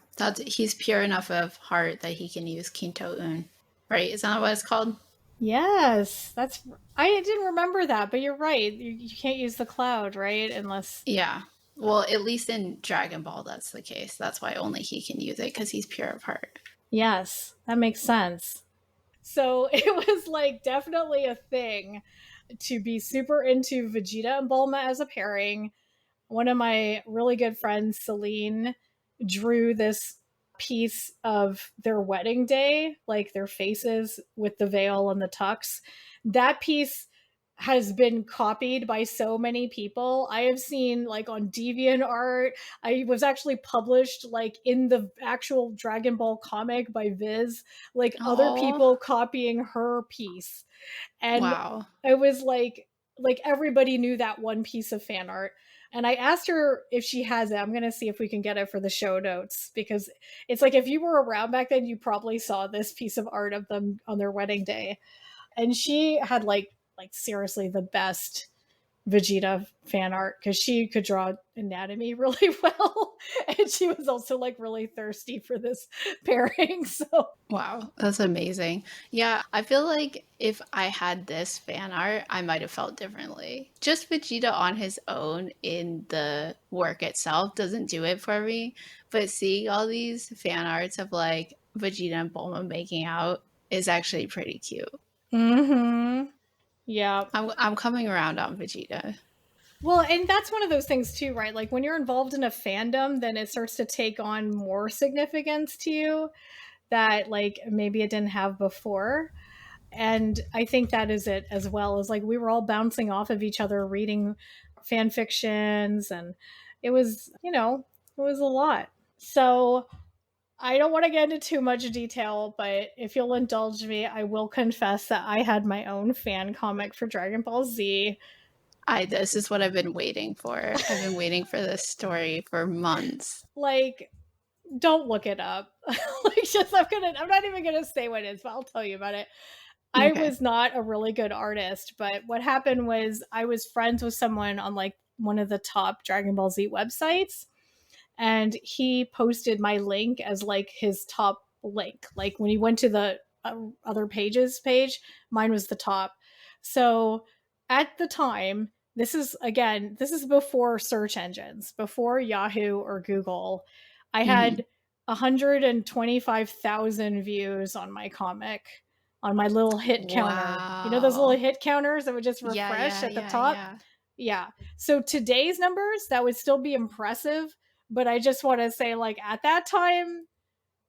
he's pure enough of heart that he can use Kinto-un, right? Is that what it's called? Yes, I didn't remember that, but you're right. You can't use the cloud, right? Unless... Yeah. Well, at least in Dragon Ball, that's the case. That's why only he can use it, because he's pure of heart. Yes, that makes sense. So it was like definitely a thing to be super into Vegeta and Bulma as a pairing. One of my really good friends, Celine, drew this piece of their wedding day, like their faces with the veil and the tux. That piece has been copied by so many people. I have seen like on DeviantArt. I was actually published like in the actual Dragon Ball comic by Viz, like other Oh, people copying her piece. And wow. it was like everybody knew that one piece of fan art. And I asked her if she has it. I'm going to see if we can get it for the show notes, because it's like if you were around back then, you probably saw this piece of art of them on their wedding day. And she had like seriously the best Vegeta fan art, because she could draw anatomy really well, and she was also like really thirsty for this pairing. So Wow, that's amazing. Yeah, I feel like if I had this fan art, I might have felt differently. Just Vegeta on his own in the work itself doesn't do it for me, but seeing all these fan arts of like Vegeta and Bulma making out is actually pretty cute. mm-hmm. Yeah. I'm coming around on Vegeta. Well, and that's one of those things too, right? Like when you're involved in a fandom, then it starts to take on more significance to you that like maybe it didn't have before. And I think that is it as well, as like we were all bouncing off of each other reading fan fictions, and it was, it was a lot. So I don't want to get into too much detail, but if you'll indulge me, I will confess that I had my own fan comic for Dragon Ball Z. This is what I've been waiting for. I've been waiting for this story for months. Like, don't look it up. Like, just I'm not even gonna say what it is, but I'll tell you about it. I Okay. was not a really good artist, but what happened was I was friends with someone on like one of the top Dragon Ball Z websites, and he posted my link as like his top link. Like when he went to the other pages page, mine was the top. So at the time, this is before search engines, before Yahoo or Google. I Hmm. had 125,000 views on my comic, on my little hit counter. You know those little Wow. hit counters that would just Yeah, refresh yeah, at the yeah, top? yeah. Yeah. So today's numbers, that would still be impressive, but I just want to say like at that time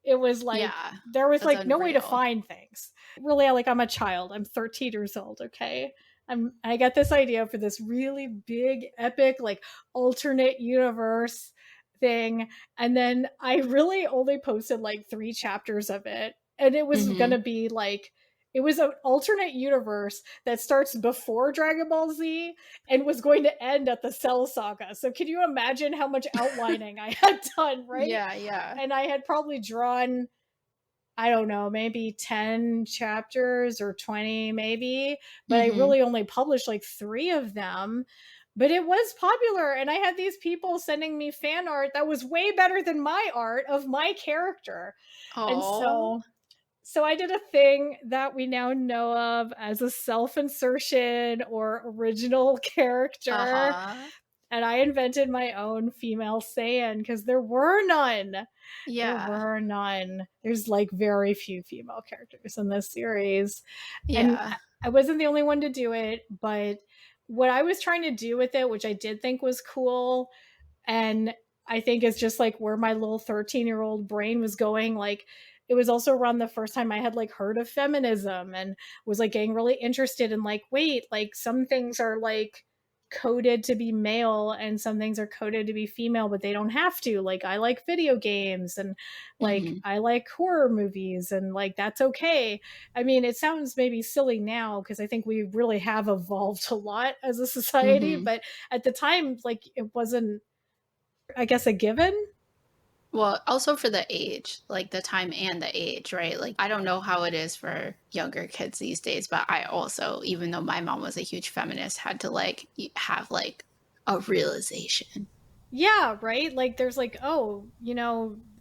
it was like Yeah, there was that's like no way to unreal. find things. Really, like I'm a child. I'm 13 years old, okay? I got this idea for this really big epic like alternate universe thing, and then I really only posted like 3 chapters of it, and it was going Hmm. to be like it was an alternate universe that starts before Dragon Ball Z and was going to end at the Cell Saga. So can you imagine how much outlining I had done, right? Yeah, yeah. And I had probably drawn, I don't know, maybe 10 chapters or 20 maybe, but I Hmm. really only published like 3 of them. But it was popular, and I had these people sending me fan art that was way better than my art of my character. And Oh. so I did a thing that we now know of as a self-insertion or original character, Uh-huh. and I invented my own female Saiyan because there were none. There Yeah. were none. There's like very few female characters in this series. And Yeah. I wasn't the only one to do it, but what I was trying to do with it, which I did think was cool, and I think it's just like where my little 13-year-old brain was going, like it was also around the first time I had like heard of feminism and was like getting really interested in like, wait, like some things are like coded to be male and some things are coded to be female, but they don't have to. Like I like video games, and like Hmm. I like horror movies, and like that's okay. I mean, it sounds maybe silly now because I think we really have evolved a lot as a society, Hmm. but at the time like it wasn't, I guess, a given. Well, also for the age, like the time and the age, right? Like, I don't know how it is for younger kids these days, but I also, even though my mom was a huge feminist, had to like have like a realization. Yeah, right? Like there's like, oh,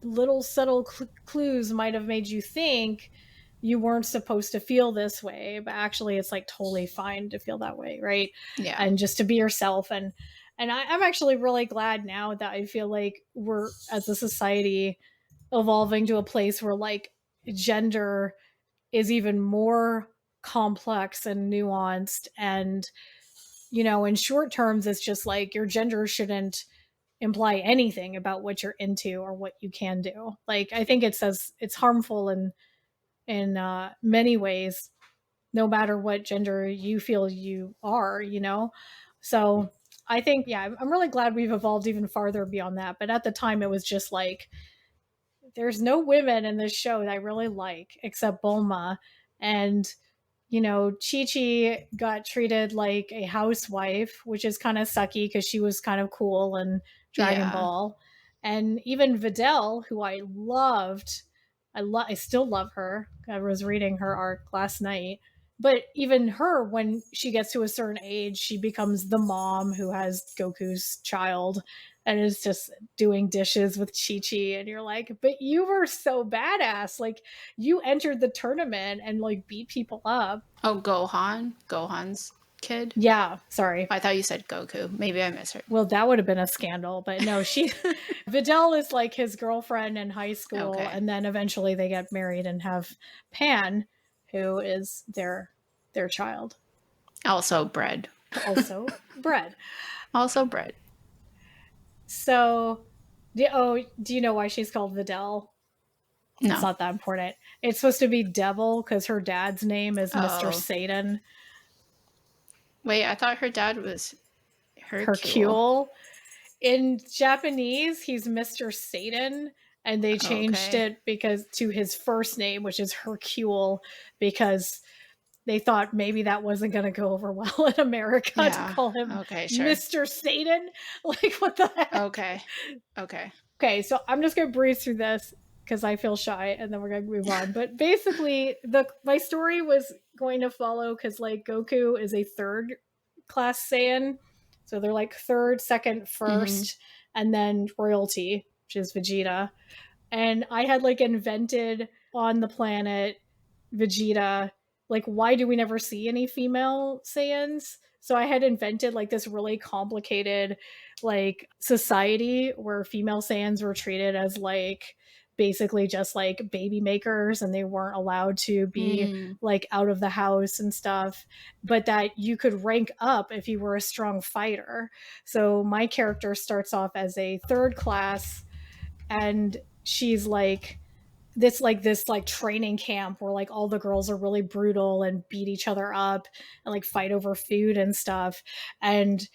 little subtle clues might have made you think you weren't supposed to feel this way, but actually it's like totally fine to feel that way, right? Yeah. And just to be yourself. And I'm actually really glad now that I feel like we're as a society evolving to a place where like gender is even more complex and nuanced, and in short terms it's just like your gender shouldn't imply anything about what you're into or what you can do. Like I think it says it's harmful in many ways. no matter what gender you feel you are, So I think, yeah, I'm really glad we've evolved even farther beyond that. But at the time, it was just like, there's no women in this show that I really like except Bulma. And, Chi Chi got treated like a housewife, which is kind of sucky because she was kind of cool in Dragon Yeah. Ball. And even Videl, who I loved, I still love her. I was reading her arc last night. But even her, when she gets to a certain age, she becomes the mom who has Goku's child and is just doing dishes with Chi Chi. And you're like, but you were so badass. Like, you entered the tournament and like beat people up. Oh, Gohan's kid. Yeah, sorry. I thought you said Goku. Maybe I misheard. Well, that would have been a scandal, but no, Videl is like his girlfriend in high school, Okay. and then eventually they get married and have Pan, who is their child. Also bread. Also bread. Also bread. So, do you know why she's called Videl? No. It's not that important. It's supposed to be Devil because her dad's name is Mr. Oh. Satan. Wait, I thought her dad was Hercule. Hercule. In Japanese, he's Mr. Satan, and they changed Okay. it because to his first name, which is Hercule, because they thought maybe that wasn't going to go over well in America Yeah. to call him Okay, sure. Mr. Satan. Like, what the heck? Okay. Okay, so I'm just going to breeze through this because I feel shy, and then we're going to move on. But basically, my story was going to follow because, like, Goku is a third class Saiyan. So they're like third, second, first, and then royalty, which is Vegeta. And I had like invented on the planet Vegeta, like, why do we never see any female Saiyans? So I had invented like this really complicated like society where female Saiyans were treated as like basically just like baby makers, and they weren't allowed to be like out of the house and stuff, but that you could rank up if you were a strong fighter. So my character starts off as a third class, and she's like this training camp where like all the girls are really brutal and beat each other up and like fight over food and stuff. And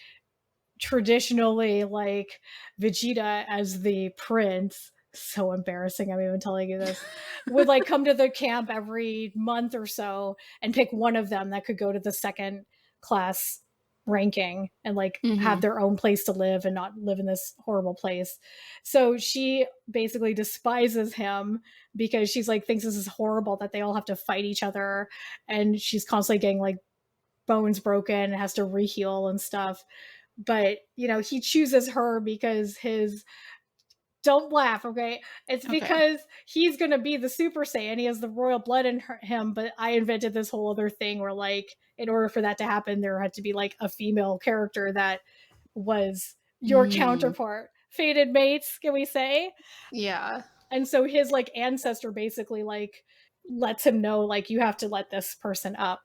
traditionally, like, Vegeta as the prince, so embarrassing, I'm even telling you this, would like come to the camp every month or so and pick one of them that could go to the second class ranking and like have their own place to live and not live in this horrible place. So she basically despises him because she's like thinks this is horrible that they all have to fight each other, and she's constantly getting like bones broken and has to reheal and stuff. But he chooses her because don't laugh, okay? It's because he's gonna be the Super Saiyan. He has the royal blood in him, but I invented this whole other thing where, like, in order for that to happen, there had to be, like, a female character that was your counterpart. Fated mates, can we say? Yeah. And so his, like, ancestor basically, like, lets him know, like, you have to let this person up.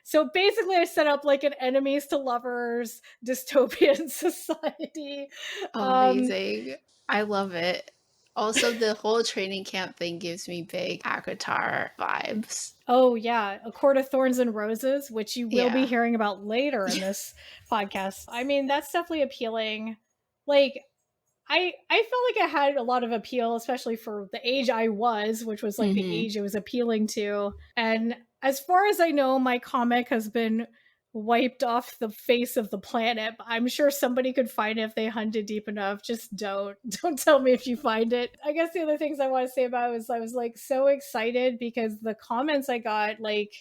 So basically, I set up like an enemies to lovers dystopian society. Amazing. I love it. Also, the whole training camp thing gives me big Akatar vibes. Oh, yeah. A Court of Thorns and Roses, which you will be hearing about later in this podcast. I mean, that's definitely appealing. Like, I felt like it had a lot of appeal, especially for the age I was, which was like the age it was appealing to. And as far as I know, my comic has been wiped off the face of the planet. I'm sure somebody could find it if they hunted deep enough. Just don't tell me if you find it. I guess the other things I want to say about it was I was like so excited because the comments I got, like,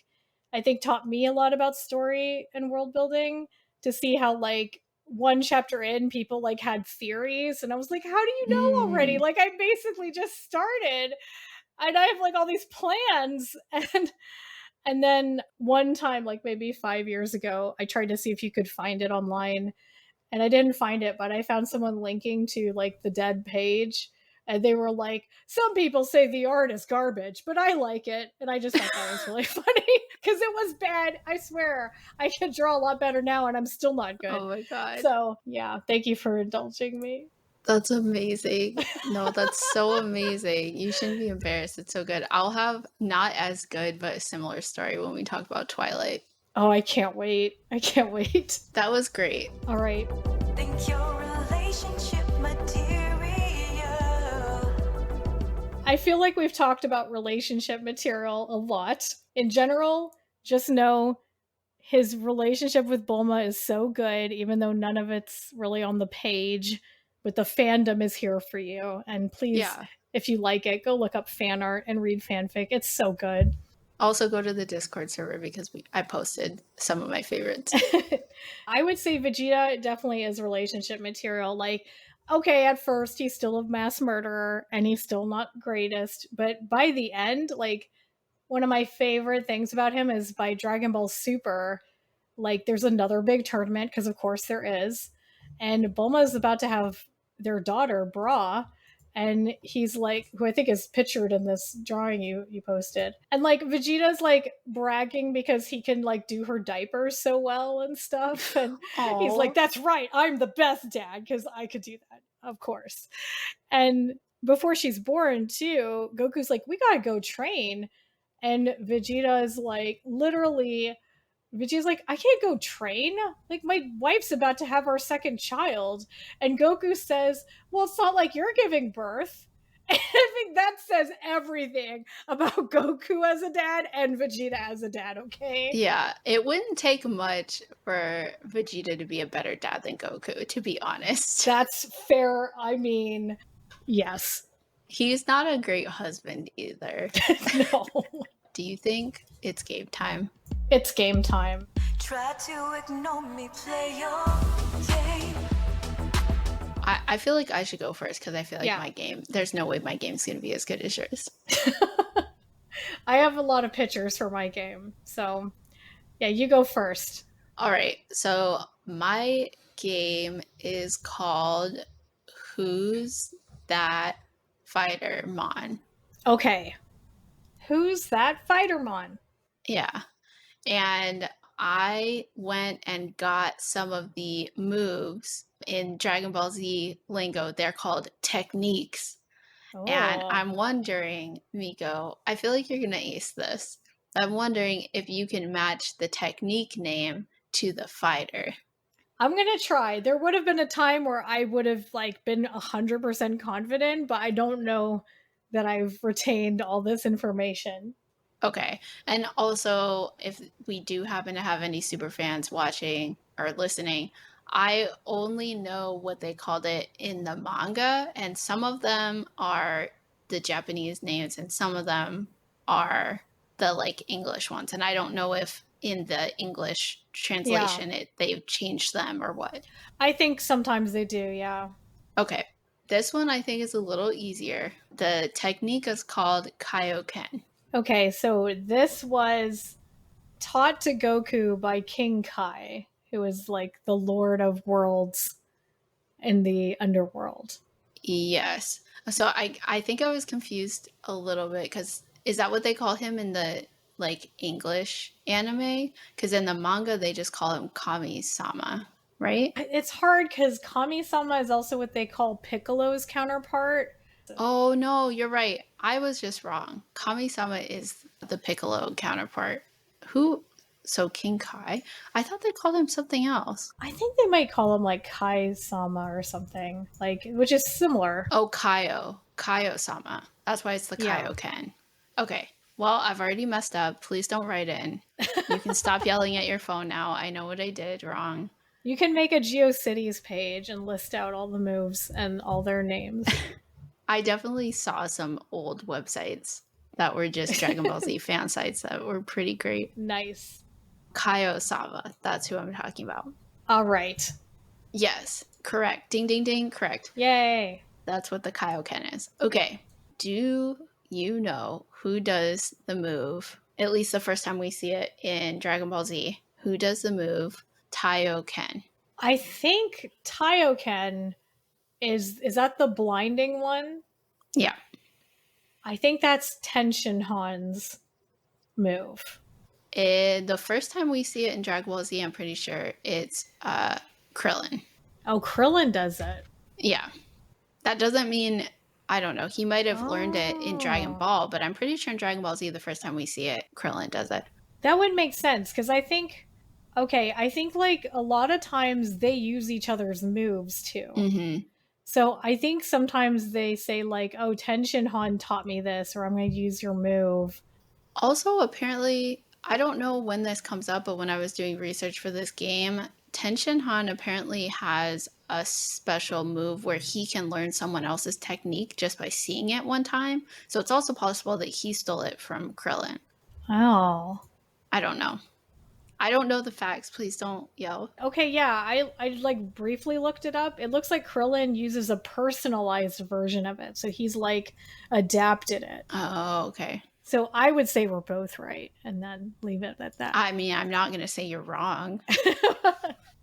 I think taught me a lot about story and world building, to see how like one chapter in, people like had theories, and I was like, how do you know already? Like, I basically just started and I have like all these plans. And then one time, like maybe 5 years ago, I tried to see if you could find it online, and I didn't find it, but I found someone linking to like the dead page, and they were like, some people say the art is garbage, but I like it. And I just thought that was really funny because it was bad. I swear I can draw a lot better now, and I'm still not good. Oh my god. So yeah, thank you for indulging me. That's amazing. No, that's so amazing. You shouldn't be embarrassed. It's so good. I'll have not as good, but a similar story when we talk about Twilight. Oh, I can't wait. I can't wait. That was great. All right. Think your relationship material. I feel like we've talked about relationship material a lot. In general, just know his relationship with Bulma is so good, even though none of it's really on the page. But the fandom is here for you. And please, Yeah. if you like it, go look up fan art and read fanfic. It's so good. Also go to the Discord server because I posted some of my favorites. I would say Vegeta definitely is relationship material. Like, okay, at first he's still a mass murderer and he's still not greatest, but by the end, like, one of my favorite things about him is by Dragon Ball Super, like, there's another big tournament, because of course there is, and Bulma is about to have their daughter, Bra, and he's like, who I think is pictured in this drawing you posted, and like Vegeta's like bragging because he can like do her diapers so well and stuff, and he's like, that's right, I'm the best dad because I could do that, of course. And before she's born too, Goku's like, we gotta go train, and Vegeta is like, literally, Vegeta's like, I can't go train. Like, my wife's about to have our second child. And Goku says, well, it's not like you're giving birth. And I think that says everything about Goku as a dad and Vegeta as a dad, okay? Yeah, it wouldn't take much for Vegeta to be a better dad than Goku, to be honest. That's fair. I mean, yes. He's not a great husband either. No. Do you think it's game time? It's game time. Try to ignore me, play your game. I feel like I should go first because I feel like Yeah. there's no way my game's going to be as good as yours. I have a lot of pictures for my game. So, yeah, you go first. All right. So my game is called Who's That Fighter-mon? Okay. Who's that Figher-mon? Yeah. And I went and got some of the moves in Dragon Ball Z lingo. They're called techniques. Oh. And I'm wondering, Miko, I feel like you're going to ace this. I'm wondering if you can match the technique name to the fighter. I'm gonna try. There would have been a time where I would have like been 100% confident, but I don't know that I've retained all this information. Okay. And also, if we do happen to have any super fans watching or listening, I only know what they called it in the manga, and some of them are the Japanese names and some of them are the like English ones. And I don't know if in the English translation they've changed them or what. I think sometimes they do, yeah. Okay. This one I think is a little easier. The technique is called Kaioken. Okay, so this was taught to Goku by King Kai, who is like the Lord of Worlds in the underworld. Yes. So I think I was confused a little bit because is that what they call him in the like English anime? Because in the manga they just call him Kami-sama, right? It's hard because Kami-sama is also what they call Piccolo's counterpart. Oh no, you're right. I was just wrong. Kami-sama is the Piccolo counterpart. Who? So King Kai? I thought they called him something else. I think they might call him like Kai-sama or something, like, which is similar. Oh, Kaio-sama. That's why it's the Yeah. Kaioken. Okay. Well, I've already messed up. Please don't write in. You can stop yelling at your phone now. I know what I did wrong. You can make a GeoCities page and list out all the moves and all their names. I definitely saw some old websites that were just Dragon Ball Z fan sites that were pretty great. Nice. Kaio-sama. That's who I'm talking about. All right. Yes. Correct. Ding, ding, ding. Correct. Yay. That's what the Kaioken is. Okay. Do you know who does the move, at least the first time we see it in Dragon Ball Z, who does the move Taioken? I think Taioken is that the blinding one? Yeah. I think that's Tenshin Han's move. The first time we see it in Dragon Ball Z, I'm pretty sure it's Krillin. Oh, Krillin does it. Yeah. That doesn't mean, I don't know, he might have learned it in Dragon Oh. Ball, but I'm pretty sure in Dragon Ball Z, the first time we see it, Krillin does it. That would make sense because I think, okay, I think like a lot of times they use each other's moves too. Mm-hmm. So I think sometimes they say like, "Oh, Tenshin Han taught me this," or "I'm going to use your move." Also, apparently, I don't know when this comes up, but when I was doing research for this game, Tenshin Han apparently has a special move where he can learn someone else's technique just by seeing it one time. So it's also possible that he stole it from Krillin. Oh. I don't know. I don't know the facts. Please don't yell. Okay, yeah, I like briefly looked it up. It looks like Krillin uses a personalized version of it, so he's like adapted it. Oh, okay. So I would say we're both right, and then leave it at that. I mean, I'm not going to say you're wrong.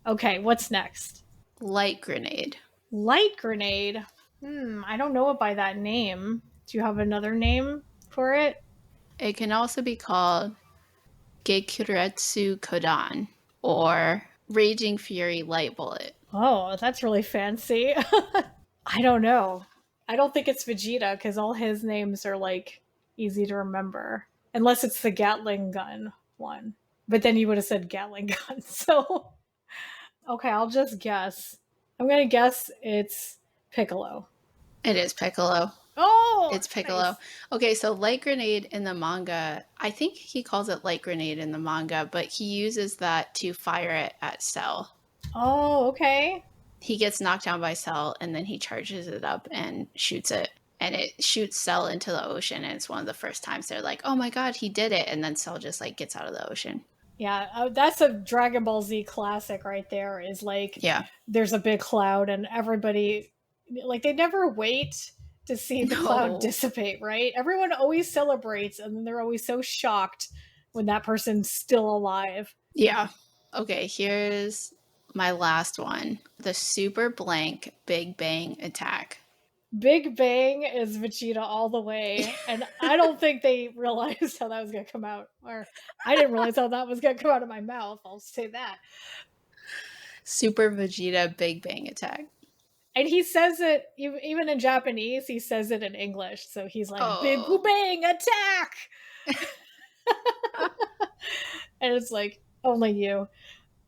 Okay, what's next? Light grenade. Light grenade. I don't know it by that name. Do you have another name for it? It can also be called Gekuretsu Kodan or Raging Fury Light Bullet. Oh, that's really fancy. I don't know. I don't think it's Vegeta because all his names are like easy to remember. Unless it's the Gatling gun one. But then you would have said Gatling gun. So, okay, I'll just guess. I'm going to guess it's Piccolo. It is Piccolo. Oh! It's Piccolo. Nice. Okay, so light grenade in the manga, I think he calls it light grenade in the manga, but he uses that to fire it at Cell. Oh, okay. He gets knocked down by Cell and then he charges it up and shoots it. And it shoots Cell into the ocean, and it's one of the first times they're like, oh my god, he did it. And then Cell just like gets out of the ocean. Yeah, that's a Dragon Ball Z classic right there, is like, Yeah. there's a big cloud and everybody, like, they never wait to see the cloud No. dissipate, right? Everyone always celebrates, and then they're always so shocked when that person's still alive. Yeah. Okay, here's my last one. The super blank Big Bang attack. Big Bang is Vegeta all the way, and I don't think they realized how that was going to come out. Or I didn't realize how that was going to come out of my mouth, I'll say that. Super Vegeta Big Bang attack. And he says it, even in Japanese, he says it in English. So he's like, Oh. Big Bang attack! And it's like, only you.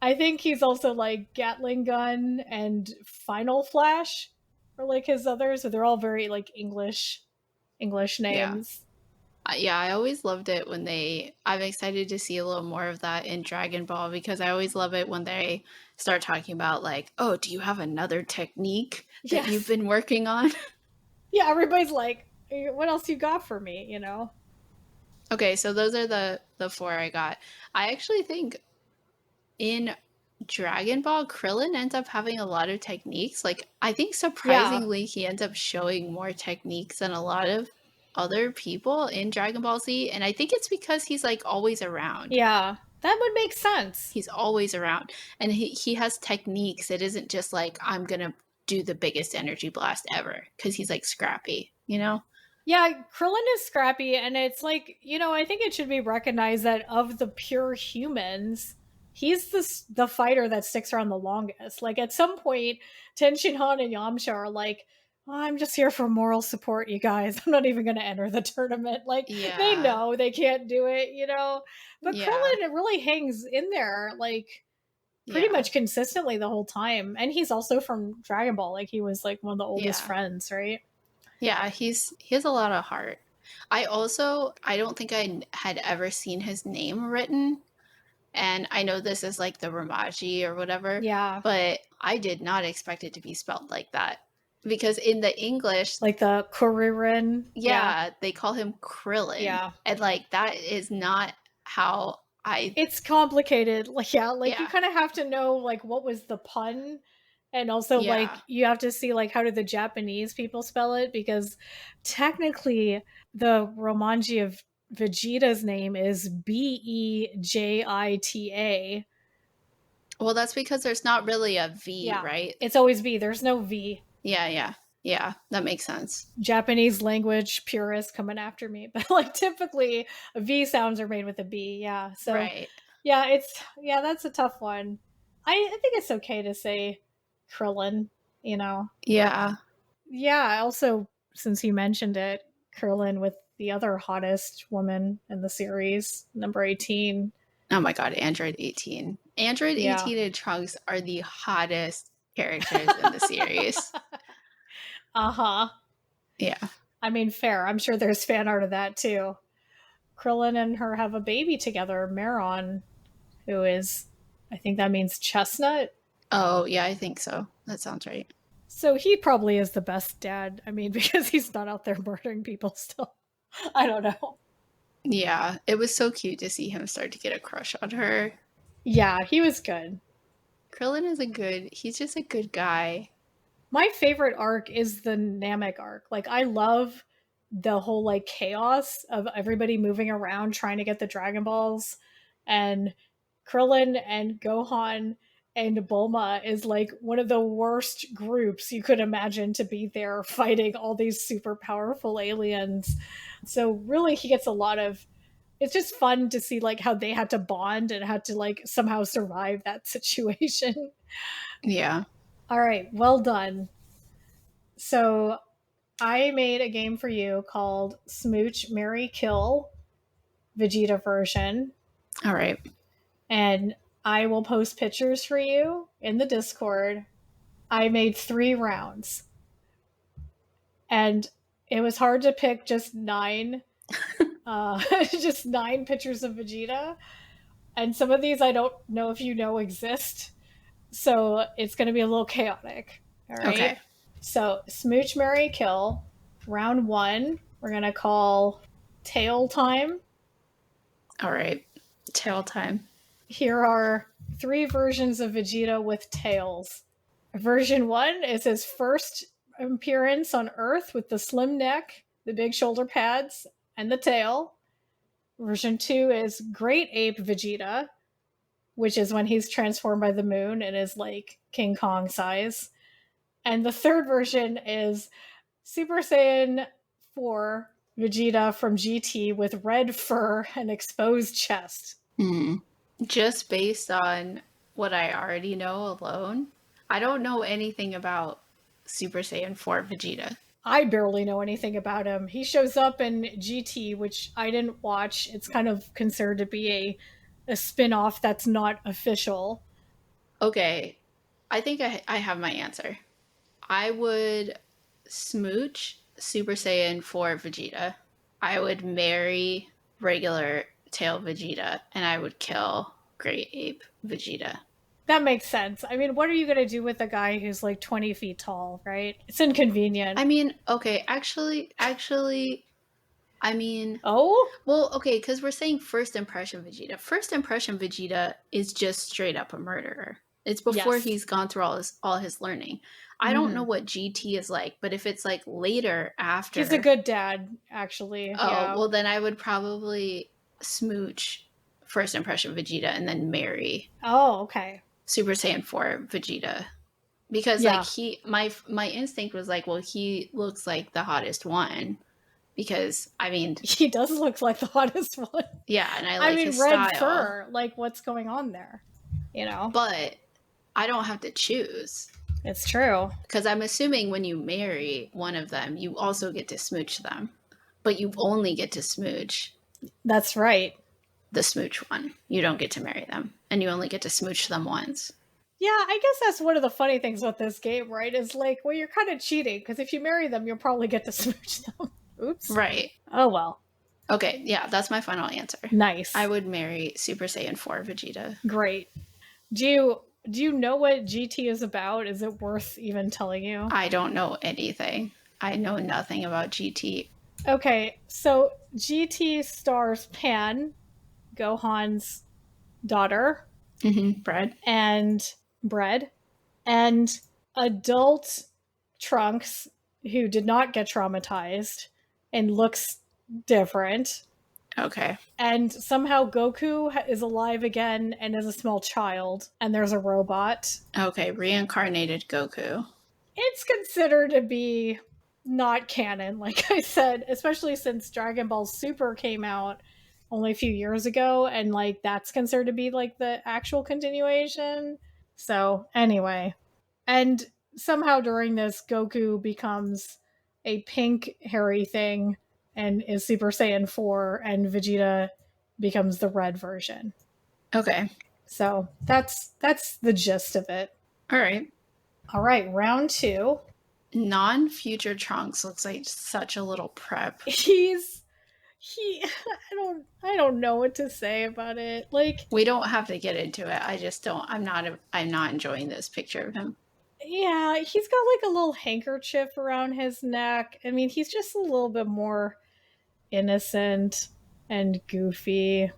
I think he's also like Gatling Gun and Final Flash, or like his others. So they're all very like English names. Yeah, I always loved it when I'm excited to see a little more of that in Dragon Ball, because I always love it when they start talking about like, oh, do you have another technique that Yes. you've been working on? Yeah, everybody's like, what else you got for me, you know? Okay, so those are the four I got. I actually think in Dragon Ball, Krillin ends up having a lot of techniques. Like, I think surprisingly, he ends up showing more techniques than a lot of other people in Dragon Ball Z. And I think it's because he's like always around. Yeah, that would make sense. He's always around. And he has techniques. It isn't just like, I'm going to do the biggest energy blast ever, because he's like scrappy, you know? Yeah, Krillin is scrappy, and it's like, you know, I think it should be recognized that of the pure humans, he's the fighter that sticks around the longest. Like, at some point, Tenshin Han and Yamcha are like, oh, I'm just here for moral support, you guys. I'm not even going to enter the tournament. Like, Yeah. they know they can't do it, you know? But Yeah. Krillin, it really hangs in there, like, pretty Yeah. much consistently the whole time. And he's also from Dragon Ball. Like, he was, like, one of the oldest Yeah. friends, right? Yeah, he has a lot of heart. I don't think I had ever seen his name written. And I know this is like the Ramaji or whatever. Yeah. But I did not expect it to be spelled like that. Because in the English, Like the Kuririn. yeah, they call him Krillin. Yeah. And like, that is not how It's complicated. Like, yeah, like Yeah. you kind of have to know like what was the pun, and also like Yeah. you have to see like how did the Japanese people spell it, because technically the Romanji of Vegeta's name is Bejita. Well, that's because there's not really a V, Yeah. right? It's always B. There's no V. Yeah, that makes sense. Japanese language purists coming after me, but like typically V sounds are made with a B. Yeah. So Right. yeah, that's a tough one. I think it's okay to say Krillin, you know. Yeah. Yeah, also, since you mentioned it, Krillin with the other hottest woman in the series, number 18. Oh my god, Android 18. Android Yeah. 18 and Trunks are the hottest characters in the series. Uh-huh. Yeah. I mean, fair. I'm sure there's fan art of that too. Krillin and her have a baby together, Meron, who is, I think that means chestnut. Oh, yeah, I think so. That sounds right. So he probably is the best dad. I mean, because he's not out there murdering people still. I don't know. Yeah, it was so cute to see him start to get a crush on her. Yeah, he was good. Krillin is he's just a good guy. My favorite arc is the Namek arc. Like, I love the whole like chaos of everybody moving around trying to get the Dragon Balls, and Krillin and Gohan and Bulma is like one of the worst groups you could imagine to be there fighting all these super powerful aliens. So really he gets a lot of, it's just fun to see like how they had to bond and had to like somehow survive that situation. Yeah. All right, well done. So I made a game for you called Smooch, Marry, Kill, Vegeta version, All right. and I will post pictures for you in the Discord. I made 3 rounds, and it was hard to pick just 9, just 9 pictures of Vegeta. And some of these I don't know if you know exist, so it's going to be a little chaotic. All right. Okay. So Smooch, Marry, Kill. Round 1, we're going to call Tail Time. All right. Tail time. Here are 3 versions of Vegeta with tails. Version 1 is his first appearance on Earth with the slim neck, the big shoulder pads, and the tail. Version 2 is Great Ape Vegeta, which is when he's transformed by the moon and is like King Kong size. And the third version is Super Saiyan 4 Vegeta from GT with red fur and exposed chest. Just based on what I already know alone, I don't know anything about Super Saiyan 4 Vegeta. I barely know anything about him. He shows up in GT, which I didn't watch. It's kind of considered to be a spin-off that's not official. Okay. I think I have my answer. I would smooch Super Saiyan 4 Vegeta. I would marry regular tail Vegeta, and I would kill Great Ape Vegeta. That makes sense. I mean, what are you going to do with a guy who's like 20 feet tall, right? It's inconvenient. I mean, okay, actually, I mean, oh? well, okay, because we're saying first impression Vegeta. First impression Vegeta is just straight up a murderer. It's before Yes. he's gone through all his learning. I don't know what GT is like, but if it's like later after, He's a good dad, actually. oh, Yeah. well, then I would probably smooch first impression Vegeta and then marry Oh, okay. Super Saiyan 4 Vegeta. Because Yeah. like my instinct was like, well, he looks like the hottest one. Because I mean, He does look like the hottest one. yeah, and I like his red style. fur. Like, what's going on there? You know? But I don't have to choose. It's true. Because I'm assuming when you marry one of them, you also get to smooch them. But you only get to smooch That's right. the smooch one. You don't get to marry them. And you only get to smooch them once. Yeah, I guess that's one of the funny things about this game, right? Is like, well, you're kind of cheating, because if you marry them, you'll probably get to smooch them. Oops. Right. Oh, well. Okay, yeah, that's my final answer. Nice. I would marry Super Saiyan 4 Vegeta. Great. Do you know what GT is about? Is it worth even telling you? I don't know anything. I know nothing about GT. Okay, so GT stars Pan, Gohan's daughter, Bread. and Bread, and adult Trunks, who did not get traumatized and looks different. Okay. And somehow Goku is alive again and is a small child, and there's a robot. Okay, reincarnated Goku. It's considered to be not canon, like I said, especially since Dragon Ball Super came out only a few years ago, and like that's considered to be like the actual continuation. So anyway, and somehow during this, Goku becomes a pink hairy thing and is Super Saiyan 4, and Vegeta becomes the red version. Okay. So that's the gist of it. All right. All right, round 2. Non-future Trunks looks like such a little prep. I don't know what to say about it. Like, We don't have to get into it. I just don't. I'm not enjoying this picture of him. yeah, he's got like a little handkerchief around his neck. I mean, he's just a little bit more innocent and goofy.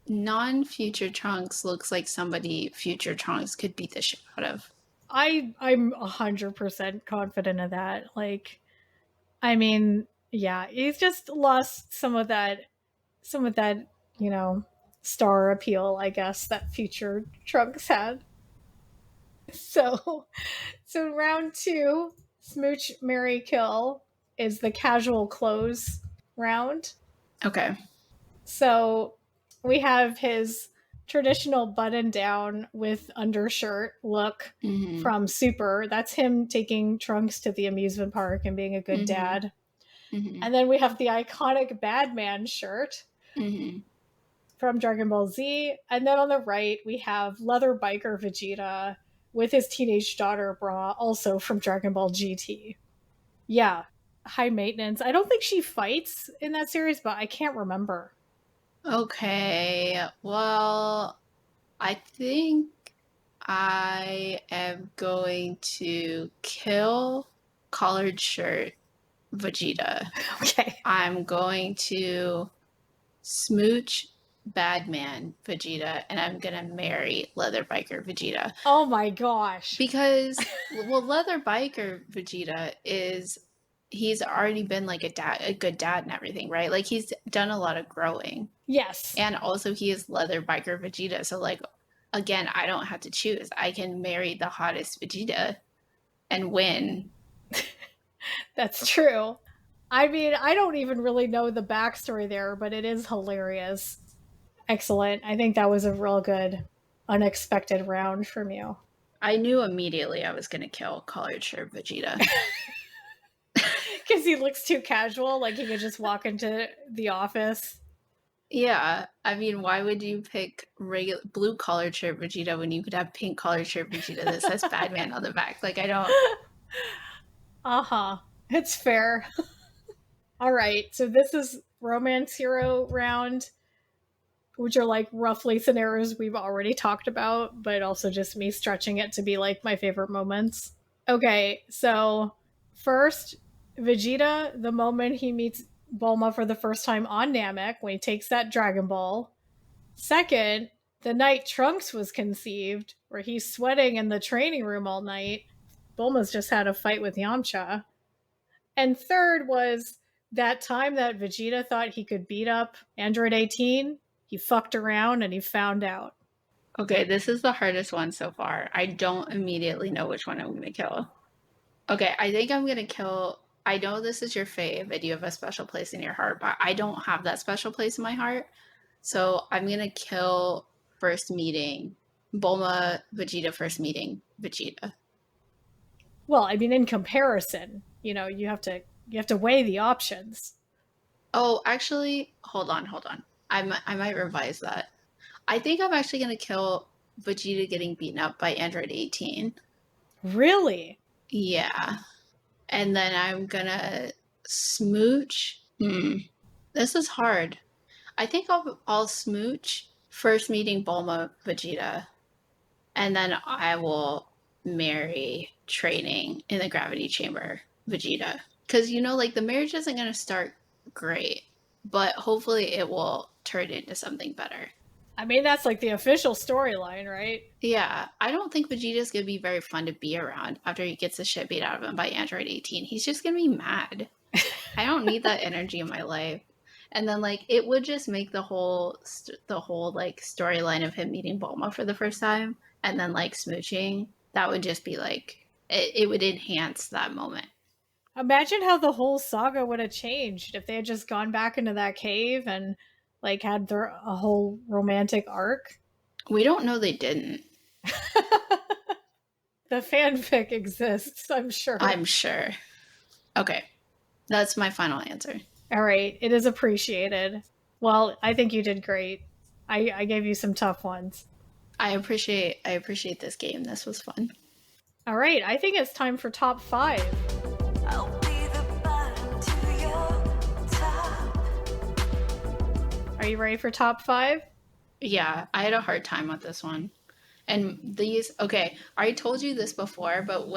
Non-future Trunks looks like somebody future Trunks could beat the shit out of. I'm 100% confident of that. Like, I mean, yeah, he's just lost some of that, you know, star appeal, I guess, that future Trunks had. So, round 2, Smooch, Marry, Kill is the casual clothes round. Okay. So we have his traditional button down with undershirt look Mhm. from Super. That's him taking Trunks to the amusement park and being a good Mhm. dad. Mhm. And then we have the iconic Badman shirt Mhm. from Dragon Ball Z. And then on the right, we have leather biker Vegeta with his teenage daughter bra, also from Dragon Ball GT. Yeah, high maintenance. I don't think she fights in that series, but I can't remember. Okay. Well, I think I am going to kill collared shirt Vegeta. Okay. I'm going to smooch Badman Vegeta, and I'm gonna marry Leather Biker Vegeta. Oh my gosh. Because, well, Leather Biker Vegeta he's already been like a good dad and everything, right? Like he's done a lot of growing. Yes. And also he is Leather Biker Vegeta. So like, again, I don't have to choose. I can marry the hottest Vegeta and win. That's true. I mean, I don't even really know the backstory there, but it is hilarious. Excellent. I think that was a real good, unexpected round from you. I knew immediately I was going to kill collared shirt Vegeta. Because he looks too casual, like he could just walk into the office. Yeah, I mean, why would you pick blue collared shirt Vegeta when you could have pink collared shirt Vegeta that says Badman on the back? Like, I don't. Uh-huh. It's fair. All right. So this is Romance Hero round, which are like roughly scenarios we've already talked about, but also just me stretching it to be like my favorite moments. Okay, so first, Vegeta, the moment he meets Bulma for the first time on Namek, when he takes that Dragon Ball. Second, the night Trunks was conceived, where he's sweating in the training room all night. Bulma's just had a fight with Yamcha. And third was that time that Vegeta thought he could beat up Android 18. He fucked around and he found out. Okay, this is the hardest one so far. I don't immediately know which one I'm going to kill. Okay, I think I'm going to kill. I know this is your fave and you have a special place in your heart, but I don't have that special place in my heart. So I'm going to kill first meeting Bulma, Vegeta first meeting Vegeta. Well, I mean, in comparison, you have to weigh the options. Oh, actually, hold on. I might revise that. I think I'm actually going to kill Vegeta getting beaten up by Android 18. Really? Yeah. And then I'm going to smooch. This is hard. I think I'll smooch first meeting Bulma Vegeta. And then I will marry training in the gravity chamber Vegeta. Because, like the marriage isn't going to start great, but hopefully it will turn into something better. I mean, that's like the official storyline, right? Yeah, I don't think Vegeta's going to be very fun to be around after he gets the shit beat out of him by Android 18. He's just going to be mad. I don't need that energy in my life. And then, like, it would just make the whole like storyline of him meeting Bulma for the first time and then like smooching. That would just be like it would enhance that moment. Imagine how the whole saga would have changed if they had just gone back into that cave and like had a whole romantic arc. We don't know they didn't. The fanfic exists, I'm sure. I'm sure. Okay. That's my final answer. All right, it is appreciated. Well, I think you did great. I gave you some tough ones. I appreciate this game. This was fun. All right, I think it's time for top 5. I'll be the bottom to your top. Are you ready for top 5? Yeah, I had a hard time with this one. And these, okay, I told you this before, but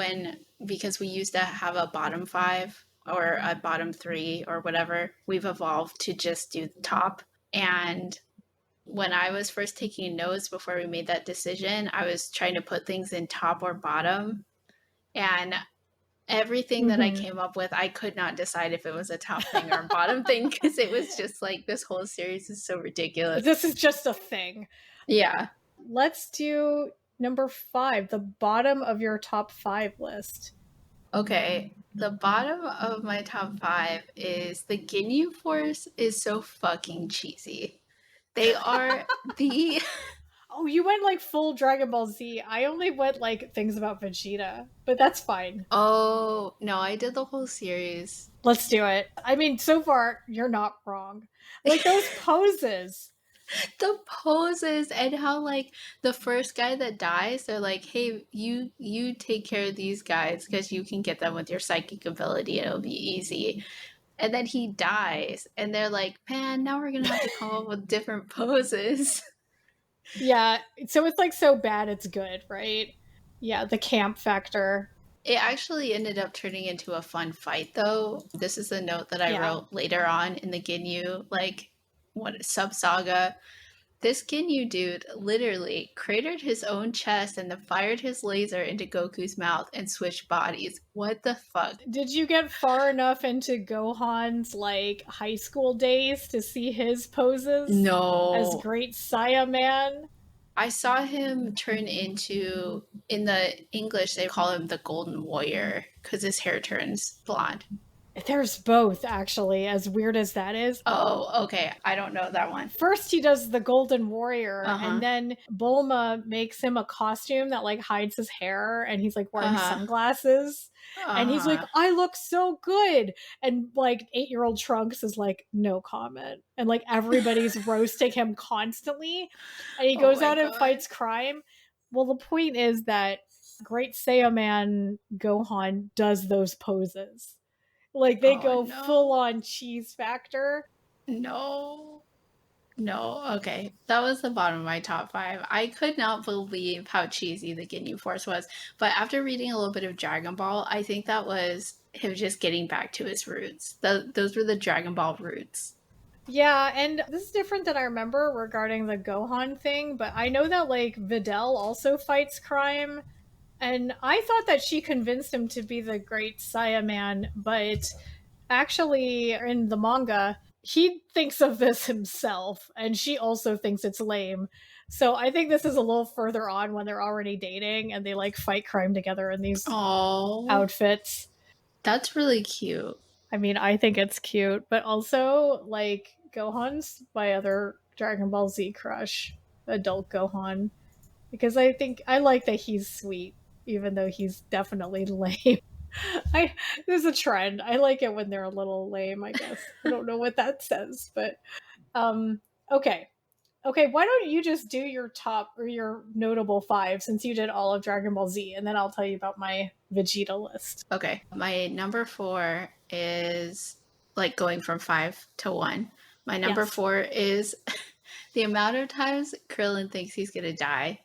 because we used to have a bottom 5 or a bottom 3 or whatever, we've evolved to just do the top. And when I was first taking notes before we made that decision, I was trying to put things in top or bottom. And everything that I came up with, I could not decide if it was a top thing or a bottom thing because it was just like this whole series is so ridiculous. This is just a thing. Yeah. Let's do number 5, the bottom of your top 5 list. Okay. The bottom of my top 5 is the Ginyu Force is so fucking cheesy. They are the... Oh, you went like full Dragon Ball Z. I only went like things about Vegeta, but that's fine. Oh, no, I did the whole series. Let's do it. I mean, so far, you're not wrong. Like those poses. The poses and how like the first guy that dies, they're like, hey, you take care of these guys because you can get them with your psychic ability and it'll be easy. And then he dies and they're like, man, now we're gonna have to come up with different poses. Yeah, so it's like so bad it's good, right? Yeah, the camp factor. It actually ended up turning into a fun fight though. This is a note that I wrote later on in the Ginyu sub saga. This Ginyu dude literally cratered his own chest and then fired his laser into Goku's mouth and switched bodies. What the fuck? Did you get far enough into Gohan's like high school days to see his poses? No. As Great Saiyaman? I saw him turn into, in the English, they call him the Golden Warrior because his hair turns blonde. There's both, actually, as weird as that is. Oh, okay. I don't know that one. First, he does the Golden Warrior, and then Bulma makes him a costume that, like, hides his hair, and he's, like, wearing sunglasses. And he's like, I look so good. And, like, 8-year-old Trunks is like, no comment. And, like, everybody's roasting him constantly. And he goes out and fights crime. Well, the point is that Great Saiyaman Gohan does those poses. Like, they go full-on cheese factor. No. Okay. That was the bottom of my top 5. I could not believe how cheesy the Ginyu Force was. But after reading a little bit of Dragon Ball, I think that was him just getting back to his roots. Those were the Dragon Ball roots. Yeah, and this is different than I remember regarding the Gohan thing, but I know that, like, Videl also fights crime. And I thought that she convinced him to be the Great Saiyaman, but actually, in the manga, he thinks of this himself, and she also thinks it's lame. So I think this is a little further on when they're already dating, and they, like, fight crime together in these outfits. That's really cute. I mean, I think it's cute, but also, like, Gohan's my other Dragon Ball Z crush, adult Gohan. Because I think, I like that he's sweet, even though he's definitely lame. There's a trend. I like it when they're a little lame, I guess. I don't know what that says, but okay. Okay, why don't you just do your top or your notable 5 since you did all of Dragon Ball Z, and then I'll tell you about my Vegeta list. Okay, my number 4 is like going from 5 to 1. My number 4 is the amount of times Krillin thinks he's gonna die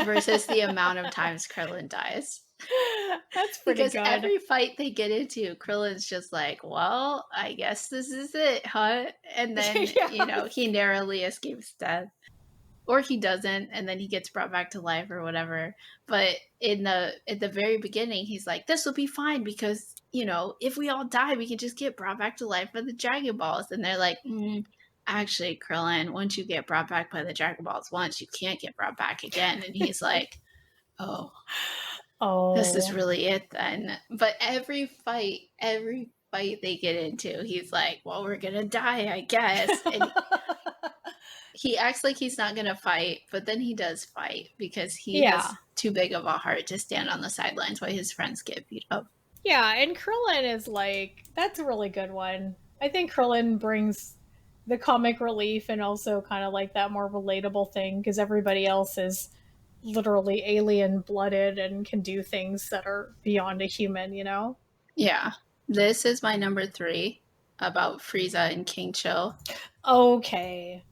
versus the amount of times Krillin dies. That's pretty good. Because every fight they get into, Krillin's just like, well, I guess this is it, huh? And then, you know, he narrowly escapes death. Or he doesn't, and then he gets brought back to life or whatever. But at the very beginning, he's like, this will be fine because, you know, if we all die, we can just get brought back to life by the Dragon Balls. And they're like, actually, Krillin, once you get brought back by the Dragon Balls once, you can't get brought back again. And he's like, oh, this is really it then. But every fight they get into, he's like, well, we're gonna die, I guess. And He acts like he's not gonna fight, but then he does fight because he Yeah. has too big of a heart to stand on the sidelines while his friends get beat up. Yeah, and Krillin is like, that's a really good one. I think Krillin brings the comic relief and also kind of like that more relatable thing because everybody else is literally alien blooded and can do things that are beyond a human, you know? Yeah. This is my number 3 about Frieza and King Chill. Okay.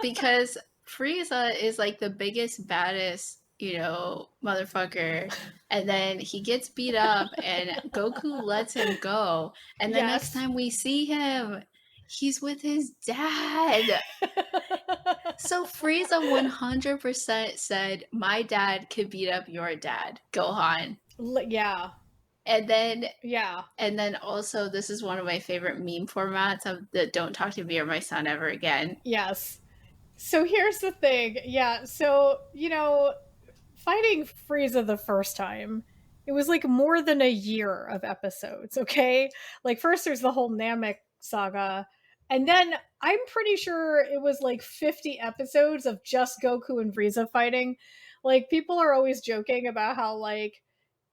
Because Frieza is like the biggest, baddest, motherfucker. And then he gets beat up and Goku lets him go. And the next time we see him, he's with his dad. So Frieza 100% said, my dad could beat up your dad, Gohan. Yeah. And then Yeah. And then also, this is one of my favorite meme formats of the "Don't talk to me or my son ever again." Yes. So here's the thing. Yeah. So, fighting Frieza the first time, it was like more than a year of episodes, okay? Like, first there's the whole Namek saga, and then I'm pretty sure it was like 50 episodes of just Goku and Frieza fighting. Like, people are always joking about how, like,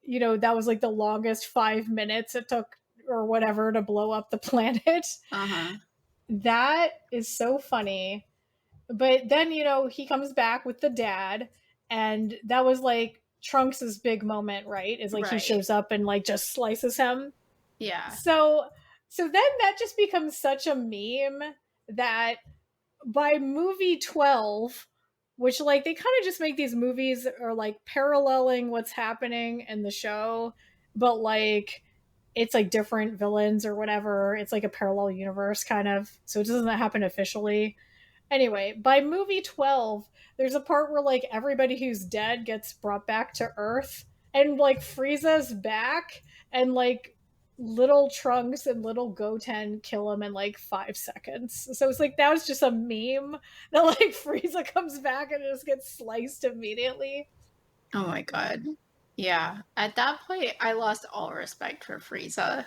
that was like the longest 5 minutes it took or whatever to blow up the planet. Uh-huh. That is so funny. But then, he comes back with the dad, and that was like Trunks' big moment, right? Is like he Right. shows up and like just slices him. Yeah. So then that just becomes such a meme that by movie 12, which like they kind of just make these movies are like paralleling what's happening in the show, but like it's like different villains or whatever. It's like a parallel universe kind of. So it doesn't happen officially. Anyway, by movie 12, there's a part where like everybody who's dead gets brought back to Earth, and like Frieza's back, and like little Trunks and little Goten kill him in like 5 seconds. So it's like that was just a meme that like Frieza comes back and just gets sliced immediately. Oh my god. Yeah. At that point, I lost all respect for Frieza.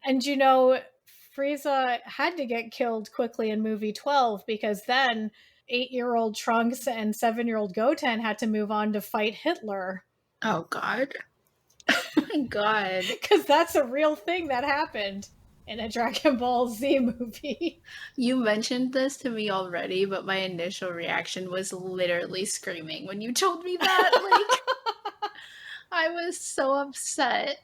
And Frieza had to get killed quickly in movie 12 because then 8-year-old Trunks and 7-year-old Goten had to move on to fight Hitler. Oh god. Oh my god. Because that's a real thing that happened in a Dragon Ball Z movie. You mentioned this to me already, but my initial reaction was literally screaming when you told me that. Like, I was so upset.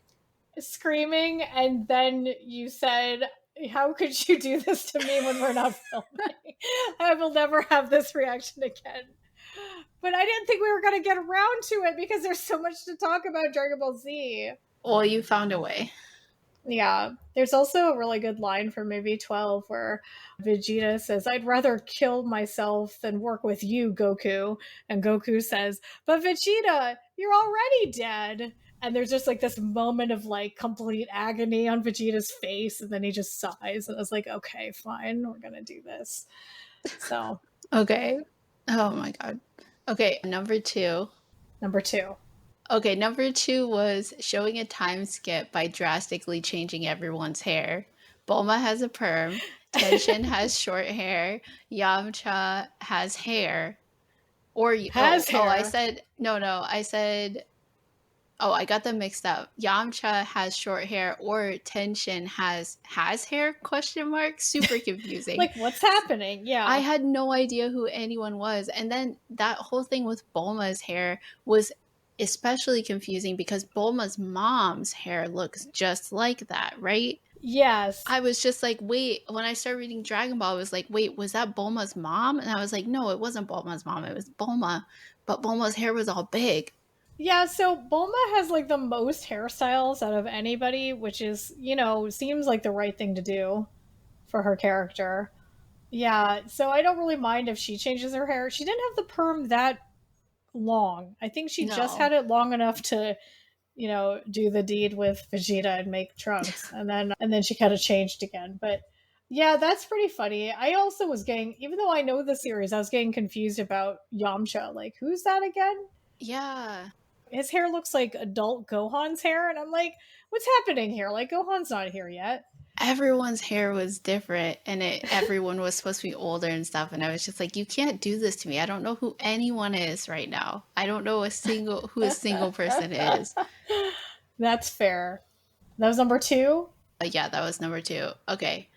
Screaming, and then you said, how could you do this to me when we're not filming? I will never have this reaction again. But I didn't think we were going to get around to it because there's so much to talk about Dragon Ball Z. Well, you found a way. Yeah. There's also a really good line from movie 12 where Vegeta says, I'd rather kill myself than work with you, Goku. And Goku says, but Vegeta, you're already dead. And there's just like this moment of like complete agony on Vegeta's face. And then he just sighs. And I was like, okay, fine. We're going to do this. So. Okay. Oh my god. Okay, number 2. Okay, number 2 was showing a time skip by drastically changing everyone's hair. Bulma has a perm, Tenshin has short hair, Yamcha has hair. I got them mixed up. Yamcha has short hair or Tenshin has hair, question mark? Super confusing. Like, what's happening? Yeah. I had no idea who anyone was. And then that whole thing with Bulma's hair was especially confusing because Bulma's mom's hair looks just like that, right? Yes. I was just like, wait, when I started reading Dragon Ball, I was like, wait, was that Bulma's mom? And I was like, no, it wasn't Bulma's mom. It was Bulma. But Bulma's hair was all big. Yeah, so Bulma has like the most hairstyles out of anybody, which is, seems like the right thing to do for her character. Yeah, so I don't really mind if she changes her hair. She didn't have the perm that long. I think she just had it long enough to, do the deed with Vegeta and make Trunks. and then she kind of changed again. But yeah, that's pretty funny. I also was getting, even though I know the series, I was getting confused about Yamcha. Like, who's that again? Yeah. his hair looks like adult Gohan's hair, and I'm like, what's happening here? Like, Gohan's not here yet. Everyone's hair was different, and everyone was supposed to be older and stuff, and I was just like, you can't do this to me. I don't know who anyone is right now. I don't know who a single person is. That's fair. That was number 2? Yeah, that was number 2. Okay.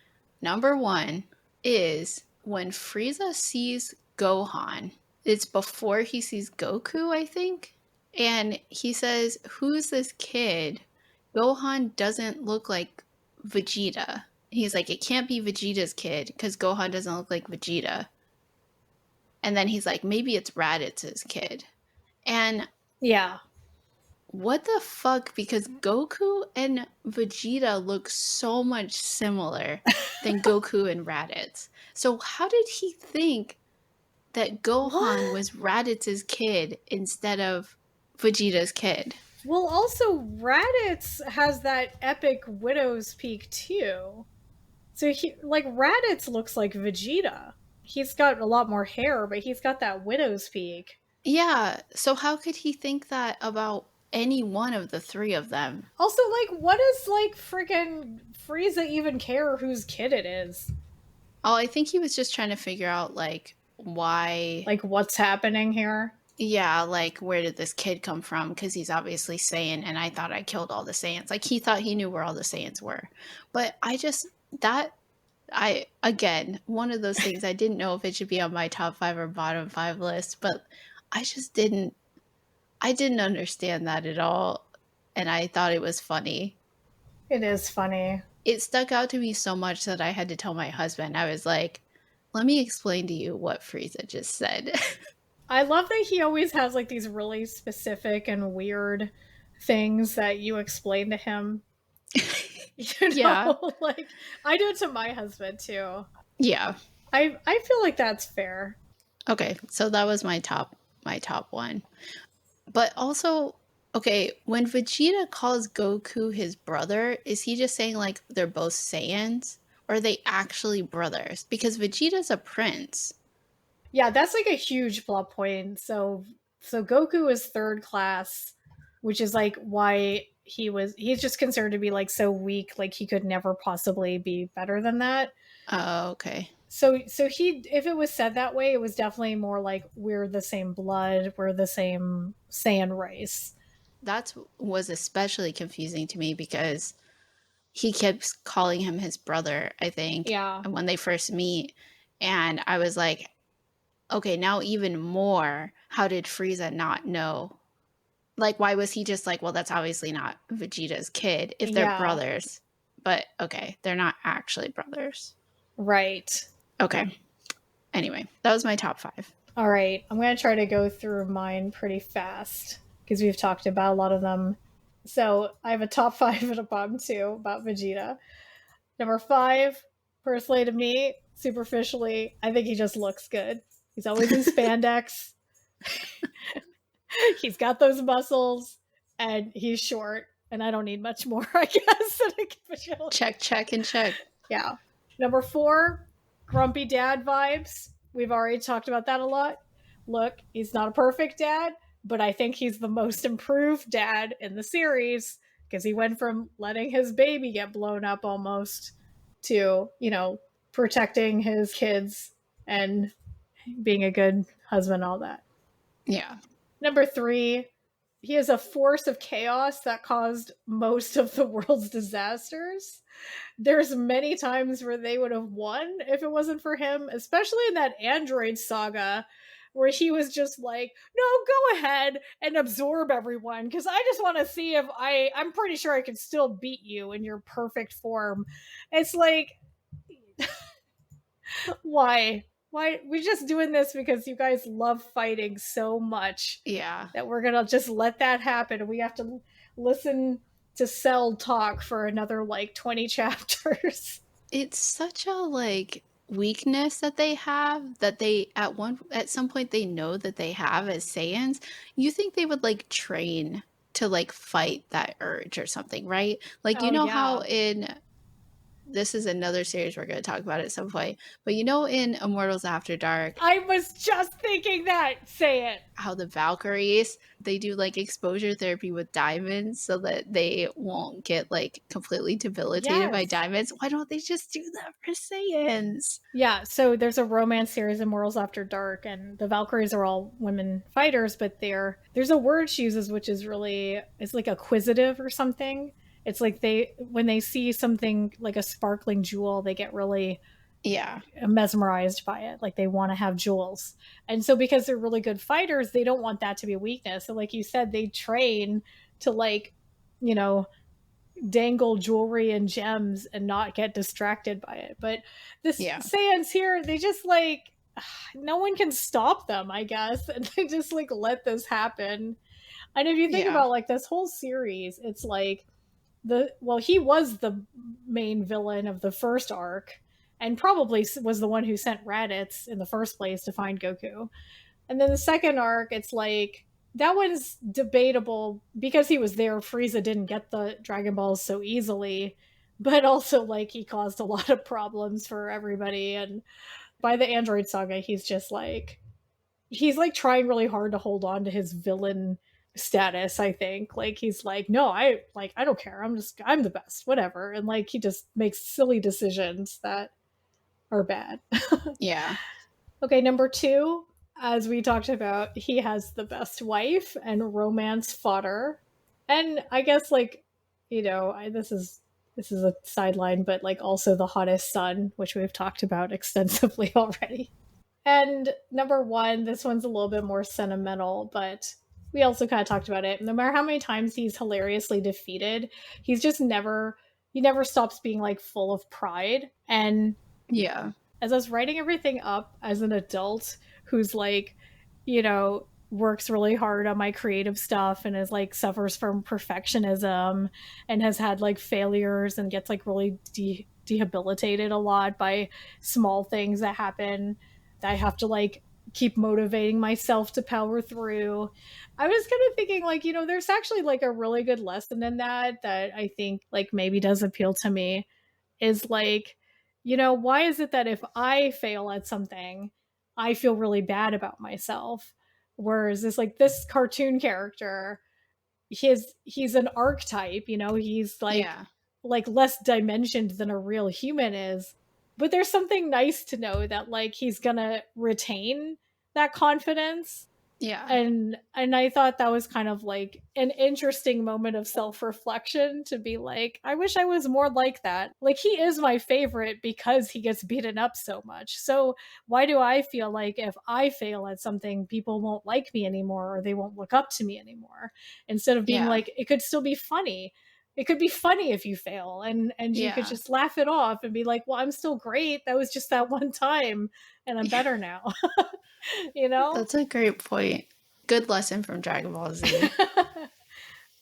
Number 1 is when Frieza sees Gohan. It's before he sees Goku, I think. And he says, who's this kid? Gohan doesn't look like Vegeta. He's like, it can't be Vegeta's kid because Gohan doesn't look like Vegeta. And then he's like, maybe it's Raditz's kid. And yeah, what the fuck? Because Goku and Vegeta look so much similar than Goku and Raditz. So how did he think that Gohan was Raditz's kid instead of Vegeta's kid? Well, also, Raditz has that epic widow's peak, too. So, Raditz looks like Vegeta. He's got a lot more hair, but he's got that widow's peak. Yeah, so how could he think that about any one of the 3 of them? Also, what does, freaking Frieza even care whose kid it is? Oh, I think he was just trying to figure out, why... what's happening here? Yeah, where did this kid come from? Because he's obviously Saiyan, and I thought I killed all the Saiyans. He thought he knew where all the Saiyans were. But again, one of those things, I didn't know if it should be on my top 5 or bottom 5 list, but I just didn't understand that at all, and I thought it was funny. It is funny. It stuck out to me so much that I had to tell my husband. I was like, let me explain to you what Frieza just said. I love that he always has these really specific and weird things that you explain to him. Yeah. I do it to my husband too. Yeah. I feel like that's fair. Okay, so that was my top one. But also, okay, when Vegeta calls Goku his brother, is he just saying they're both Saiyans? Or are they actually brothers? Because Vegeta's a prince. Yeah, that's a huge plot point. So Goku is 3rd class, which is why he's just considered to be so weak, he could never possibly be better than that. Oh, okay. So if it was said that way, it was definitely more we're the same blood, we're the same Saiyan race. That was especially confusing to me because he keeps calling him his brother, I think. Yeah. When they first meet. And I was like, okay, now even more, how did Frieza not know? Why was he just well, that's obviously not Vegeta's kid if they're brothers. But, okay, they're not actually brothers. Right. Okay. Anyway, that was my top 5. All right. I'm going to try to go through mine pretty fast because we've talked about a lot of them. So I have a top 5 and a bottom 2 about Vegeta. Number 5, personally to me, superficially, I think he just looks good. He's always in spandex. He's got those muscles, and he's short, and I don't need much more, I guess. Check, and check. Yeah. Number 4, grumpy dad vibes. We've already talked about that a lot. Look, he's not a perfect dad, but I think he's the most improved dad in the series because he went from letting his baby get blown up almost to, protecting his kids and being a good husband, all that. Yeah. Number 3, he is a force of chaos that caused most of the world's disasters. There's many times where they would have won if it wasn't for him, especially in that android saga where he was just no, go ahead and absorb everyone because I just want to see if I'm pretty sure I can still beat you in your perfect form. It's why we're just doing this because you guys love fighting so much. Yeah. That we're gonna just let that happen. We have to listen to Cell talk for another 20 chapters. It's such a weakness that they have that they at some point they know that they have as Saiyans. You think they would train to fight that urge or something, right? How in this is another series we're going to talk about at some point. But you know, in Immortals After Dark, I was just thinking that. Say it. how the Valkyries, they do like exposure therapy with diamonds so that they won't get like completely debilitated by Yes. diamonds. Why don't they just do that for Saiyans? Yeah, so there's a romance series in Morals After Dark, and the Valkyries are all women fighters, but there's a word she uses which is really, it's like acquisitive or something. It's like when they see something like a sparkling jewel, they get really Yeah. mesmerized by it. Like they want to have jewels. And so because they're really good fighters, they don't want that to be a weakness. So like you said, they train to like, you know, dangle jewelry and gems and not get distracted by it. But this Saiyans here, they just like no one can stop them, I guess, and they just like let this happen. And if you think about like this whole series, it's like he was the main villain of the first arc and probably was the one who sent Raditz in the first place to find Goku. And then the second arc, it's like that one's debatable because he was there. Frieza didn't get the Dragon Balls so easily, but also like he caused a lot of problems for everybody. And by the Android Saga, he's like trying really hard to hold on to his villain status. I think like he's like, no, I don't care. I'm the best, whatever. And like he just makes silly decisions that are bad. Yeah. Okay, number 2, as we talked about, he has the best wife and romance fodder. And I guess like, you know, this is a sideline, but like also the hottest son, which we've talked about extensively already. And number 1, this one's a little bit more sentimental, but we also kind of talked about it. No matter how many times he's hilariously defeated, he never stops being like full of pride. And yeah, as I was writing everything up as an adult who's like, you know, works really hard on my creative stuff and is like suffers from perfectionism and has had like failures and gets like really debilitated a lot by small things that happen that I have to like keep motivating myself to power through. I was kind of thinking like, you know, there's actually like a really good lesson in that I think like maybe does appeal to me is like, you know, why is it that if I fail at something, I feel really bad about myself? Whereas this cartoon character, he's an archetype, you know, he's like less dimensioned than a real human is. But there's something nice to know that like he's gonna retain that confidence. Yeah. And I thought that was kind of like an interesting moment of self-reflection to be like, I wish I was more like that. Like he is my favorite because he gets beaten up so much. So why do I feel like if I fail at something, people won't like me anymore or they won't look up to me anymore? Instead of being like, it could still be funny. It could be funny if you fail and you could just laugh it off and be like, well, I'm still great. That was just that one time and I'm better now. You know? That's a great point. Good lesson from Dragon Ball Z.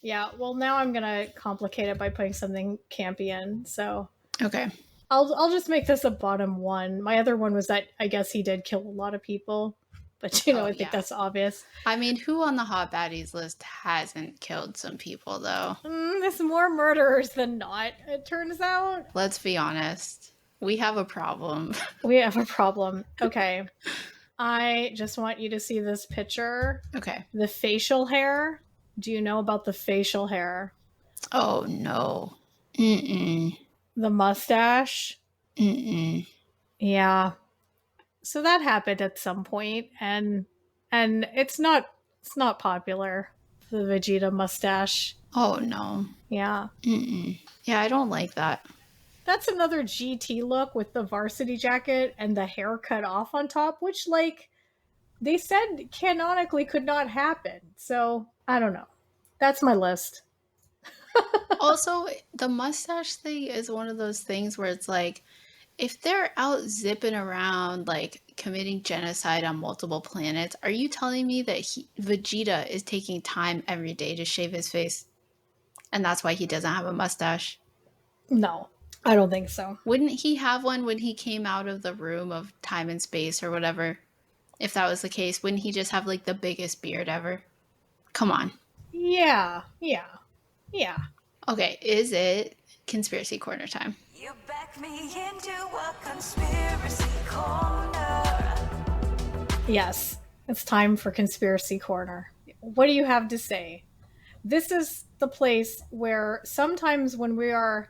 Yeah, well now I'm gonna complicate it by putting something campy in, so okay. I'll just make this a bottom 1. My other one was that I guess he did kill a lot of people. But you know, I think that's obvious. I mean, who on the Hot Baddies list hasn't killed some people though? There's more murderers than not, it turns out. Let's be honest. We have a problem. We have a problem. Okay. I just want you to see this picture. Okay. The facial hair. Do you know about the facial hair? Oh, no. Mm-mm. The mustache? Mm-mm. Yeah. So that happened at some point, and it's not popular. The Vegeta mustache. Oh, no. Yeah. Mm-mm. Yeah, I don't like that. That's another GT look with the varsity jacket and the hair cut off on top, which, like, they said canonically could not happen. So, I don't know. That's my list. Also, the mustache thing is one of those things where it's like, if they're out zipping around, like, committing genocide on multiple planets, are you telling me that Vegeta is taking time every day to shave his face? And that's why he doesn't have a mustache? No. I don't think so. Wouldn't he have one when he came out of the room of time and space or whatever? If that was the case, wouldn't he just have like the biggest beard ever? Come on. Yeah. Okay, is it conspiracy corner time? You back me into a conspiracy corner. Yes, it's time for Conspiracy Corner. What do you have to say? This is the place where sometimes when we are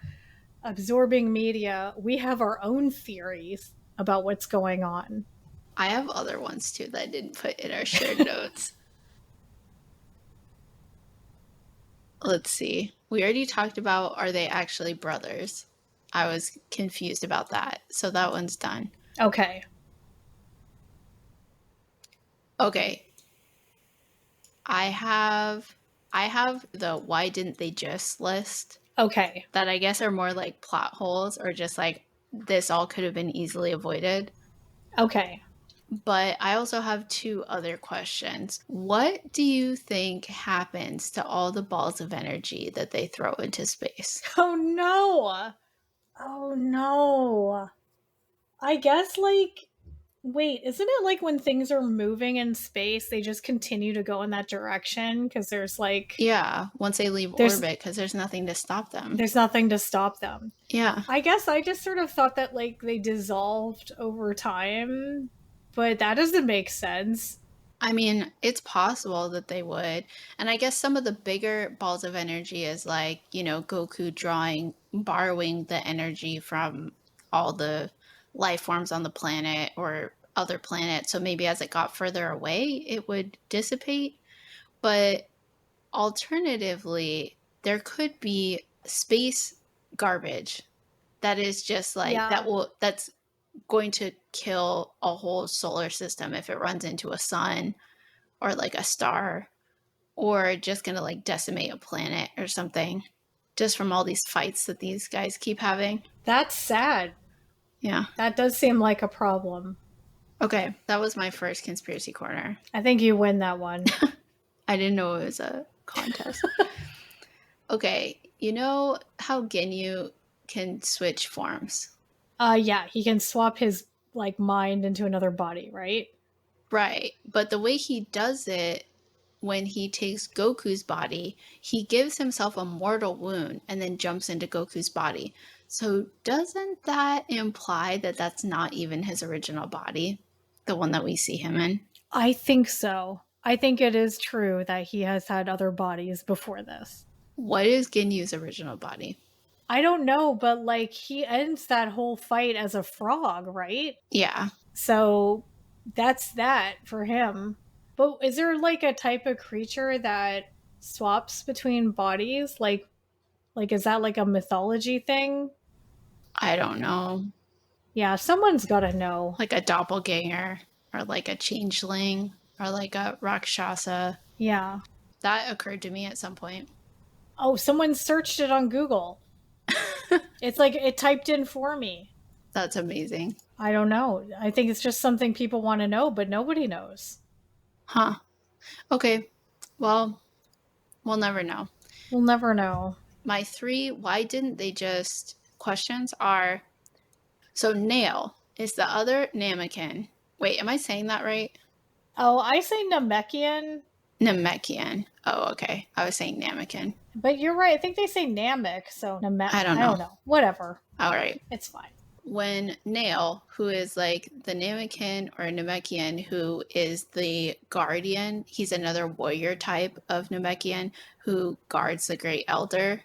absorbing media, we have our own theories about what's going on. I have other ones too that I didn't put in our shared notes. Let's see. We already talked about, are they actually brothers? I was confused about that. So that one's done. Okay. Okay. I have the why didn't they just list Okay. that I guess are more like plot holes or just like this all could have been easily avoided. Okay. But I also have two other questions. What do you think happens to all the balls of energy that they throw into space? Oh no. Oh no. I guess like wait, isn't it like when things are moving in space, they just continue to go in that direction because there's like Yeah, once they leave There's- orbit, because there's nothing to stop them. there's nothing to stop them. Yeah. I guess I just sort of thought that like they dissolved over time, but that doesn't make sense. I mean, it's possible that they would. And I guess some of the bigger balls of energy is like, Goku borrowing the energy from all the life forms on the planet or other planets. So maybe as it got further away, it would dissipate. But alternatively, there could be space garbage that is just like Yeah. that's going to kill a whole solar system if it runs into a sun or like a star, or just gonna like decimate a planet or something just from all these fights that these guys keep having. That's sad. Yeah. That does seem like a problem. Okay, that was my first conspiracy corner. I think you win that one. I didn't know it was a contest. Okay, you know how Ginyu can switch forms? Yeah, he can swap his like mind into another body, right? Right, but the way he does it, when he takes Goku's body, he gives himself a mortal wound and then jumps into Goku's body. So doesn't that imply that that's not even his original body, the one that we see him in? I think so. I think it is true that he has had other bodies before this. What is Ginyu's original body? I don't know, but like he ends that whole fight as a frog, right? Yeah. So that's that for him. But is there like a type of creature that swaps between bodies? Like is that like a mythology thing? I don't know. Yeah, someone's got to know. Like a doppelganger or like a changeling or like a Rakshasa. Yeah. That occurred to me at some point. Oh, someone searched it on Google. It's like it typed in for me. That's amazing. I don't know. I think it's just something people want to know, but nobody knows. Huh. Okay. Well, we'll never know. We'll never know. My three why didn't they just questions are, so Nail is the other Namekian. Wait, am I saying that right? Oh, I say Namekian, Namekian. Oh, okay. I was saying Namekian. but you're right. I think they say Namek, so Namek. I don't know. Whatever. All right. It's fine. When Nail, who is like the Namekian or Namekian, who is the guardian, he's another warrior type of Namekian who guards the Great Elder.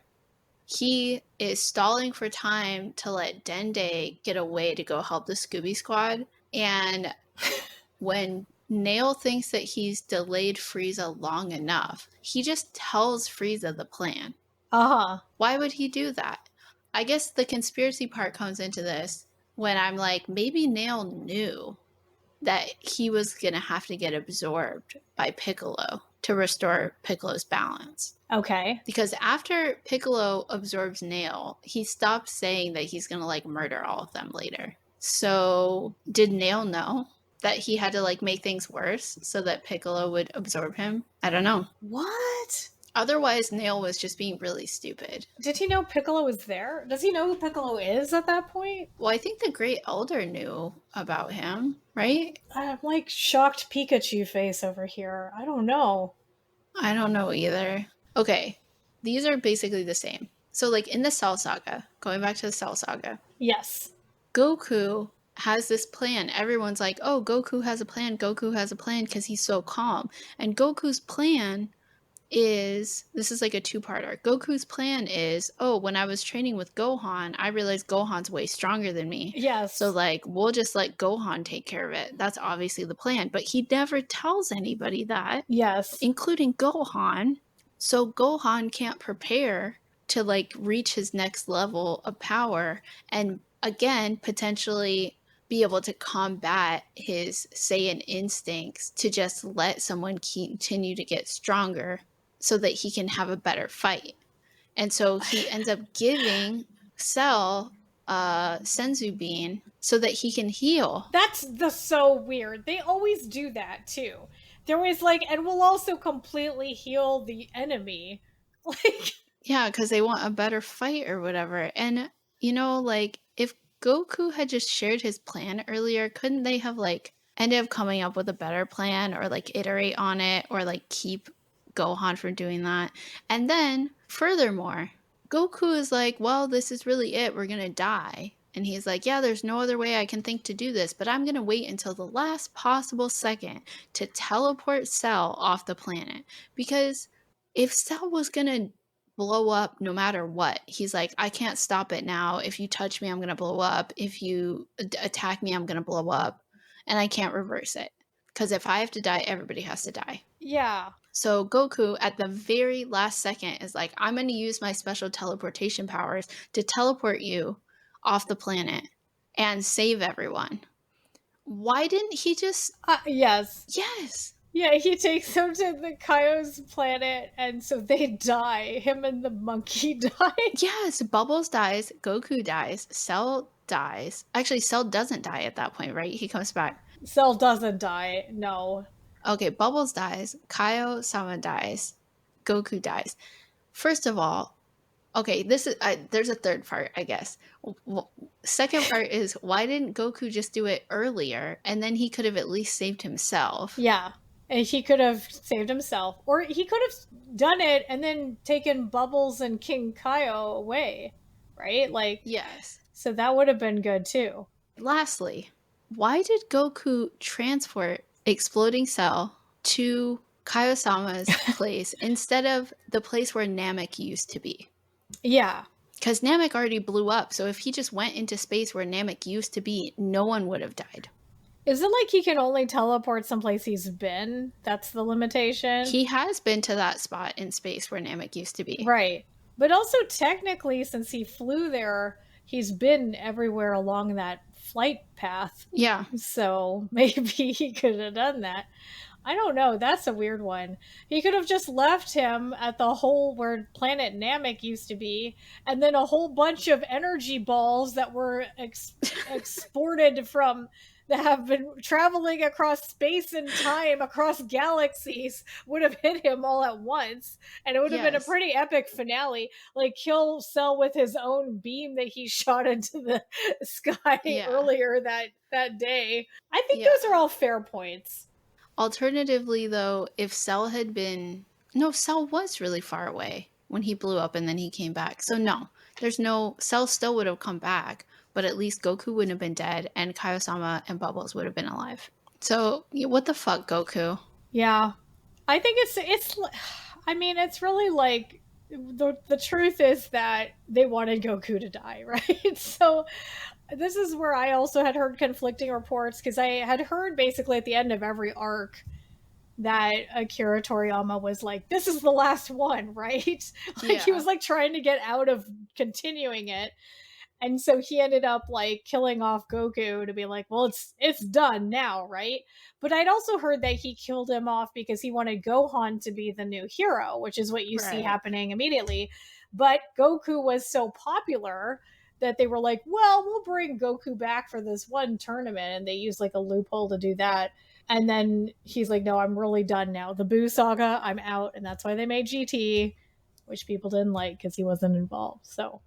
He is stalling for time to let Dende get away to go help the Scooby Squad. And when Nail thinks that he's delayed Frieza long enough, he just tells Frieza the plan. Uh-huh. Why would he do that? I guess the conspiracy part comes into this when I'm like, maybe Nail knew that he was going to have to get absorbed by Piccolo to restore Piccolo's balance. Okay. Because after Piccolo absorbs Nail, he stops saying that he's going to like murder all of them later. So did Nail know that he had to like make things worse so that Piccolo would absorb him? I don't know. What? Otherwise, Nail was just being really stupid. Did he know Piccolo was there? Does he know who Piccolo is at that point? Well, I think the Great Elder knew about him, right? I'm like shocked Pikachu face over here. I don't know. I don't know either. Okay, these are basically the same. So, like, in the Cell Saga, going back to the Cell Saga, Yes. Goku has this plan. Everyone's like, oh, Goku has a plan. Goku has a plan because he's so calm. And Goku's plan is, this is like a two-parter. Goku's plan is, oh, when I was training with Gohan, I realized Gohan's way stronger than me. Yes. So, like, we'll just let Gohan take care of it. That's obviously the plan. But he never tells anybody that, Yes. including Gohan. So Gohan can't prepare to, like, reach his next level of power and, again, potentially be able to combat his Saiyan instincts to just let someone continue to get stronger so that he can have a better fight. And so he ends up giving Cell Senzu Bean so that he can heal. That's so weird. They always do that too. They're always like, and we'll also completely heal the enemy. Like, yeah, because they want a better fight or whatever. And, you know, like, if Goku had just shared his plan earlier, couldn't they have, like, ended up coming up with a better plan or, like, iterate on it or, like, keep Gohan from doing that? And then, furthermore, Goku is like, well, this is really it. We're going to die. And he's like, yeah, there's no other way I can think to do this, but I'm going to wait until the last possible second to teleport Cell off the planet. Because if Cell was going to blow up no matter what, he's like, I can't stop it now. If you touch me, I'm going to blow up. If you attack me, I'm going to blow up. And I can't reverse it. Because if I have to die, everybody has to die. yeah. So Goku, at the very last second, is like, I'm going to use my special teleportation powers to teleport you off the planet and save everyone. Why didn't he just... Yes. Yes. Yeah, he takes them to the Kaio's planet, and so they die. Him and the monkey die. Yes, Bubbles dies, Goku dies, Cell dies. Actually, Cell doesn't die at that point, right? He comes back. Cell doesn't die, no. Okay, Bubbles dies, Kaio-sama dies, Goku dies. First of all, okay, this is there's a third part, I guess. Second part is, why didn't Goku just do it earlier, and then he could have at least saved himself? Yeah, and he could have saved himself, or he could have done it and then taken Bubbles and King Kaio away, right? Like, yes. So that would have been good too. Lastly, why did Goku transport Exploding Cell to Kaio-sama's place instead of the place where Namek used to be? Yeah. Because Namek already blew up, so if he just went into space where Namek used to be, no one would have died. Is it like he can only teleport someplace he's been? That's the limitation? He has been to that spot in space where Namek used to be. Right. But also, technically, since he flew there, he's been everywhere along that flight path. Yeah. So maybe he could have done that. I don't know. That's a weird one. He could have just left him at the hole where planet Namek used to be, and then a whole bunch of energy balls that were exported from that have been traveling across space and time, across galaxies, would have hit him all at once, and it would have been a pretty epic finale. Like, kill Cell with his own beam that he shot into the sky earlier that day. I think those are all fair points. Alternatively, though, if Cell had been... No, Cell was really far away when he blew up and then he came back. So no, there's no... Cell still would have come back, but at least Goku wouldn't have been dead and Kaio-sama and Bubbles would have been alive. So, what the fuck, Goku? Yeah. I think it's I mean, it's really like... The truth is that they wanted Goku to die, right? So... This is where I also had heard conflicting reports, because I had heard basically at the end of every arc that Akira Toriyama was like, this is the last one, right? Like, he was like trying to get out of continuing it. And so he ended up like killing off Goku to be like, well, it's done now, right? But I'd also heard that he killed him off because he wanted Gohan to be the new hero, which is what you see happening immediately. But Goku was so popular that they were like, well, we'll bring Goku back for this one tournament. And they used like a loophole to do that. And then he's like, no, I'm really done now. The Buu saga, I'm out. And that's why they made GT, which people didn't like because he wasn't involved. So,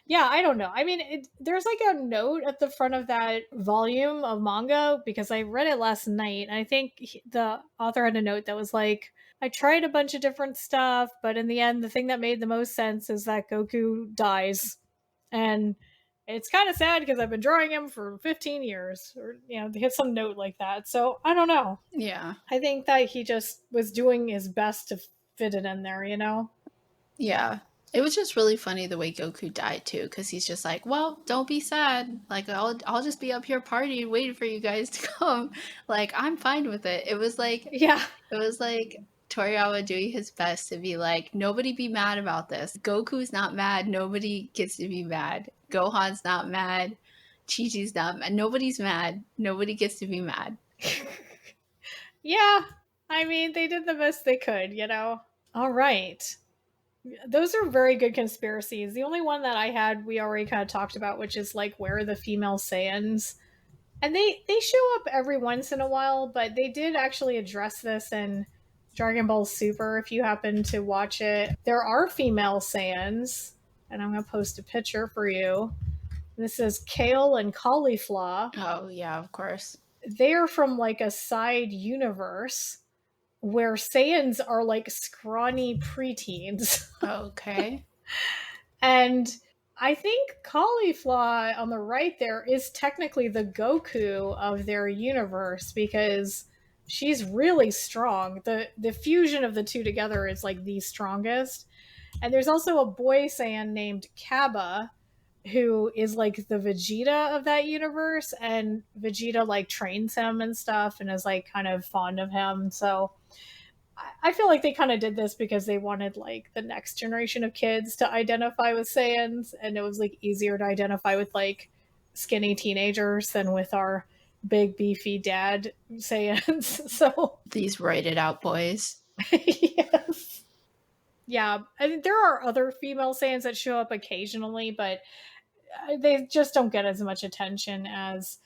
yeah, I don't know. I mean, there's like a note at the front of that volume of manga, because I read it last night. And I think the author had a note that was like, I tried a bunch of different stuff, but in the end, the thing that made the most sense is that Goku dies. And it's kind of sad because I've been drawing him for 15 years, or, to hit some note like that. So I don't know. Yeah. I think that he just was doing his best to fit it in there, Yeah. It was just really funny the way Goku died too, because he's just like, well, don't be sad. Like I'll just be up here partying, waiting for you guys to come. Like I'm fine with it. It was like Yeah. Toriyama doing his best to be like, nobody be mad about this. Goku's not mad. Nobody gets to be mad. Gohan's not mad. Chi-Chi's not mad. Nobody's mad. Nobody gets to be mad. Yeah. I mean, they did the best they could, All right. Those are very good conspiracies. The only one that I had, we already kind of talked about, which is like, where are the female Saiyans? And they show up every once in a while, but they did actually address this in Dragon Ball Super, if you happen to watch it. There are female Saiyans, and I'm going to post a picture for you. This is Kale and Cauliflower. Oh, yeah, of course. They're from like a side universe where Saiyans are like scrawny preteens. Okay. And I think Cauliflower on the right there is technically the Goku of their universe because she's really strong. The fusion of the two together is like the strongest. And there's also a boy Saiyan named Kaba who is like the Vegeta of that universe, and Vegeta like trains him and stuff and is like kind of fond of him. So I feel like they kind of did this because they wanted like the next generation of kids to identify with Saiyans, and it was like easier to identify with like skinny teenagers than with our big beefy dad Saiyans. So these roided out boys. Yes. Yeah, I mean, there are other female Saiyans that show up occasionally, but they just don't get as much attention as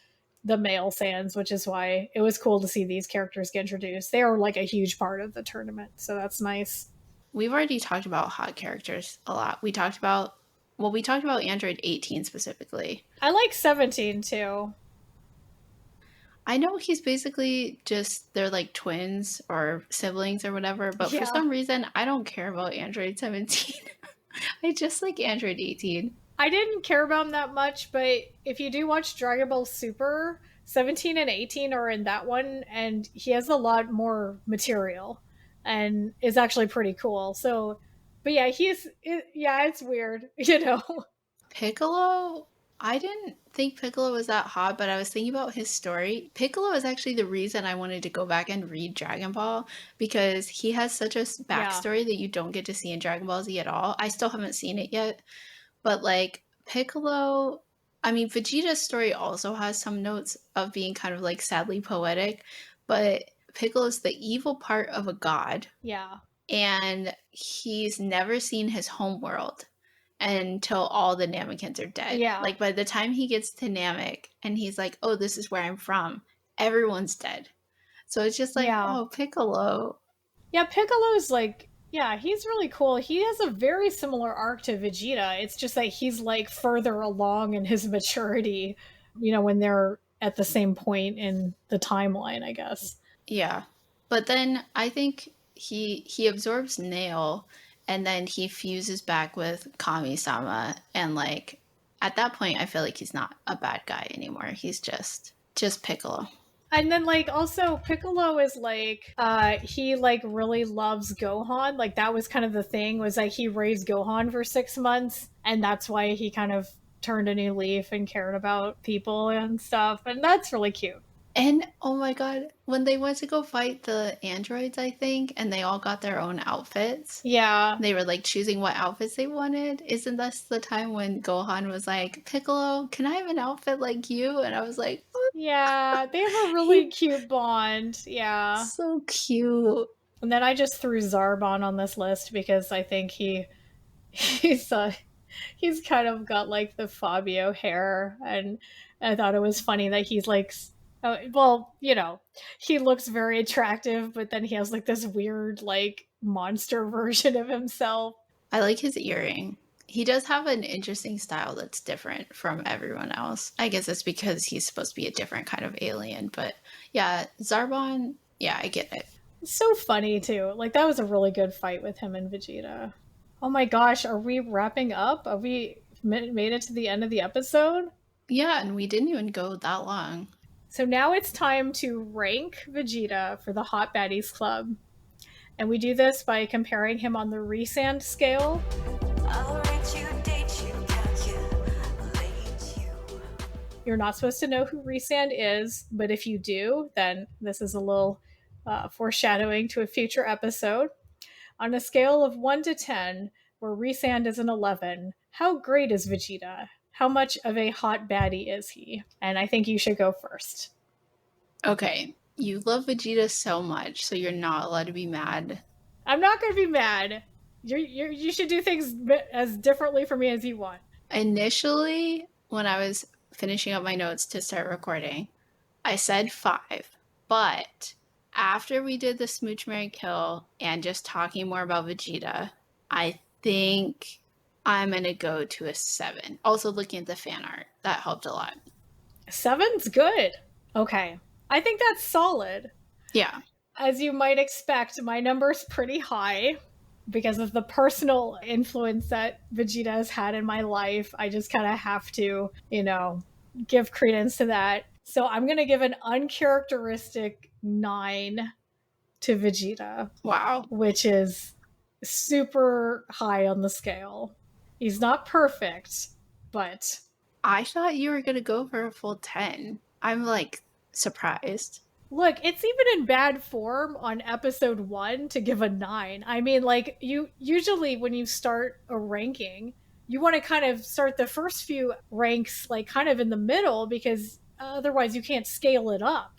the male Saiyans, which is why it was cool to see these characters get introduced. They are like a huge part of the tournament, so that's nice. We've already talked about hot characters a lot. We talked about Android 18 specifically. I like 17 too. I know he's basically just, they're like twins or siblings or whatever, but for some reason, I don't care about Android 17. I just like Android 18. I didn't care about him that much, but if you do watch Dragon Ball Super, 17 and 18 are in that one, and he has a lot more material and is actually pretty cool. So, but yeah, it's weird, Piccolo, I didn't think Piccolo was that hot, but I was thinking about his story. Piccolo is actually the reason I wanted to go back and read Dragon Ball, because he has such a backstory that you don't get to see in Dragon Ball Z at all. I still haven't seen it yet, but like Piccolo, I mean, Vegeta's story also has some notes of being kind of like sadly poetic, but Piccolo's the evil part of a god. Yeah. And he's never seen his homeworld until all the Namekins are dead. Yeah. Like by the time he gets to Namek and he's like, oh, this is where I'm from, everyone's dead. So it's just like, oh, Piccolo. Yeah, Piccolo's like, yeah, he's really cool. He has a very similar arc to Vegeta. It's just that he's like further along in his maturity, when they're at the same point in the timeline, I guess. Yeah. But then I think he absorbs Nail, and then he fuses back with Kami-sama, and like at that point I feel like he's not a bad guy anymore. He's just Piccolo. And then like also Piccolo is like he like really loves Gohan. Like that was kind of the thing, was like he raised Gohan for 6 months, and that's why he kind of turned a new leaf and cared about people and stuff. And that's really cute. And oh my god, when they went to go fight the androids, I think, and they all got their own outfits. Yeah. They were like choosing what outfits they wanted. Isn't this the time when Gohan was like, Piccolo, can I have an outfit like you? And I was like, oh. Yeah, they have a really cute bond. Yeah. So cute. And then I just threw Zarbon on this list because I think he's kind of got like the Fabio hair, and I thought it was funny that he's like, well, he looks very attractive, but then he has like this weird like monster version of himself. I like his earring. He does have an interesting style that's different from everyone else. I guess it's because he's supposed to be a different kind of alien, but yeah, Zarbon, yeah, I get it. It's so funny too. Like that was a really good fight with him and Vegeta. Oh my gosh, are we wrapping up? Are we made it to the end of the episode? Yeah, and we didn't even go that long. So now it's time to rank Vegeta for the Hot Baddies Club. And we do this by comparing him on the Rhysand scale. I'll rate you, date you, calculate you. You're not supposed to know who Rhysand is, but if you do, then this is a little foreshadowing to a future episode. On a scale of 1 to 10, where Rhysand is an 11, how great is Vegeta? How much of a hot baddie is he? And I think you should go first. Okay, you love Vegeta so much, so you're not allowed to be mad. I'm not going to be mad. You should do things as differently for me as you want. Initially, when I was finishing up my notes to start recording, I said 5. But after we did the Smooch, Marry, Kill and just talking more about Vegeta, I think I'm going to go to a 7. Also, looking at the fan art, that helped a lot. 7's good. Okay. I think that's solid. Yeah. As you might expect, my number's pretty high because of the personal influence that Vegeta has had in my life. I just kind of have to, give credence to that. So I'm going to give an uncharacteristic 9 to Vegeta. Wow. Which is super high on the scale. He's not perfect, but I thought you were going to go for a full 10. I'm like surprised. look, it's even in bad form on episode 1 to give a 9. I mean, like, you usually when you start a ranking, you want to kind of start the first few ranks like kind of in the middle because otherwise you can't scale it up,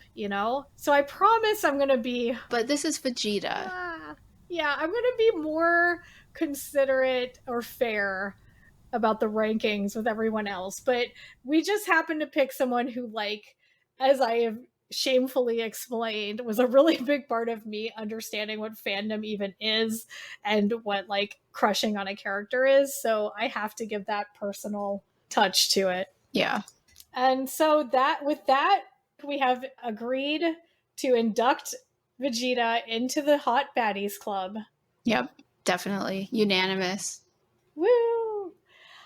So I promise I'm going to be But this is Vegeta. I'm going to be more considerate or fair about the rankings with everyone else. But we just happened to pick someone who, like, as I have shamefully explained, was a really big part of me understanding what fandom even is and what, like, crushing on a character is. So I have to give that personal touch to it. Yeah. And so with that, we have agreed to induct Vegeta into the Hot Baddies Club. Yep. Definitely. Unanimous. Woo!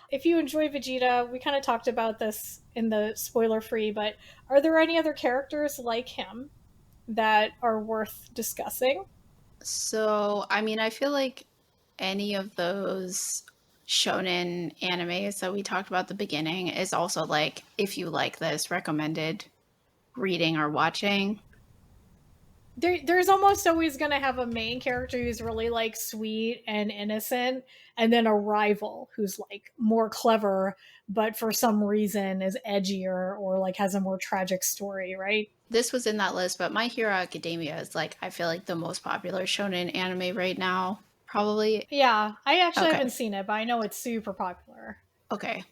If you enjoy Vegeta, we kind of talked about this in the spoiler free, but are there any other characters like him that are worth discussing? So, I mean, I feel like any of those shonen animes that we talked about at the beginning is also like, if you like this, recommended reading or watching. There's almost always going to have a main character who's really like sweet and innocent, and then a rival who's like more clever, but for some reason is edgier or like has a more tragic story, right? This was in that list, but My Hero Academia is like, I feel like the most popular shonen anime right now, probably. Yeah, I actually Okay. haven't seen it, but I know it's super popular. Okay.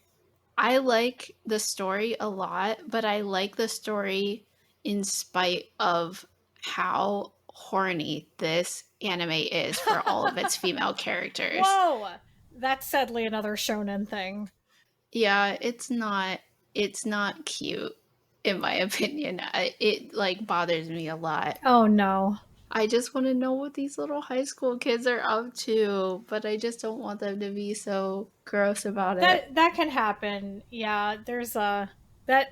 I like the story a lot, but I like the story in spite of how horny this anime is for all of its female characters. Whoa! That's sadly another shonen thing. Yeah, it's not cute in my opinion. It like bothers me a lot. Oh no. I just want to know what these little high school kids are up to, but I just don't want them to be so gross about it. That can happen. Yeah, there's that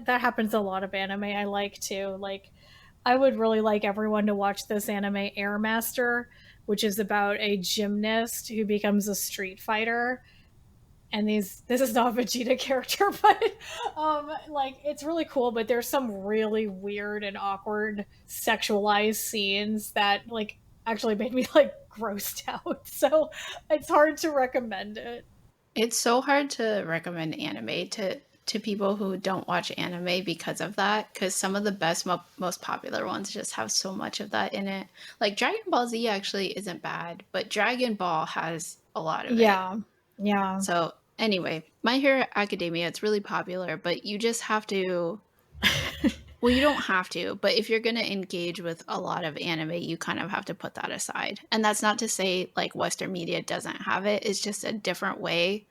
happens a lot of anime I like too. Like I would really like everyone to watch this anime Air Master, which is about a gymnast who becomes a street fighter. And this is not a Vegeta character, but like it's really cool, but there's some really weird and awkward sexualized scenes that like actually made me like grossed out. So it's hard to recommend it. It's so hard to recommend anime to people who don't watch anime because of that, because some of the best most popular ones just have so much of that in it. Like Dragon Ball Z actually isn't bad, but Dragon Ball has a lot of it. Yeah. So anyway, My Hero Academia, it's really popular, but you just have to well, you don't have to, but if you're going to engage with a lot of anime, you kind of have to put that aside. And that's not to say like Western media doesn't have it. It's just a different way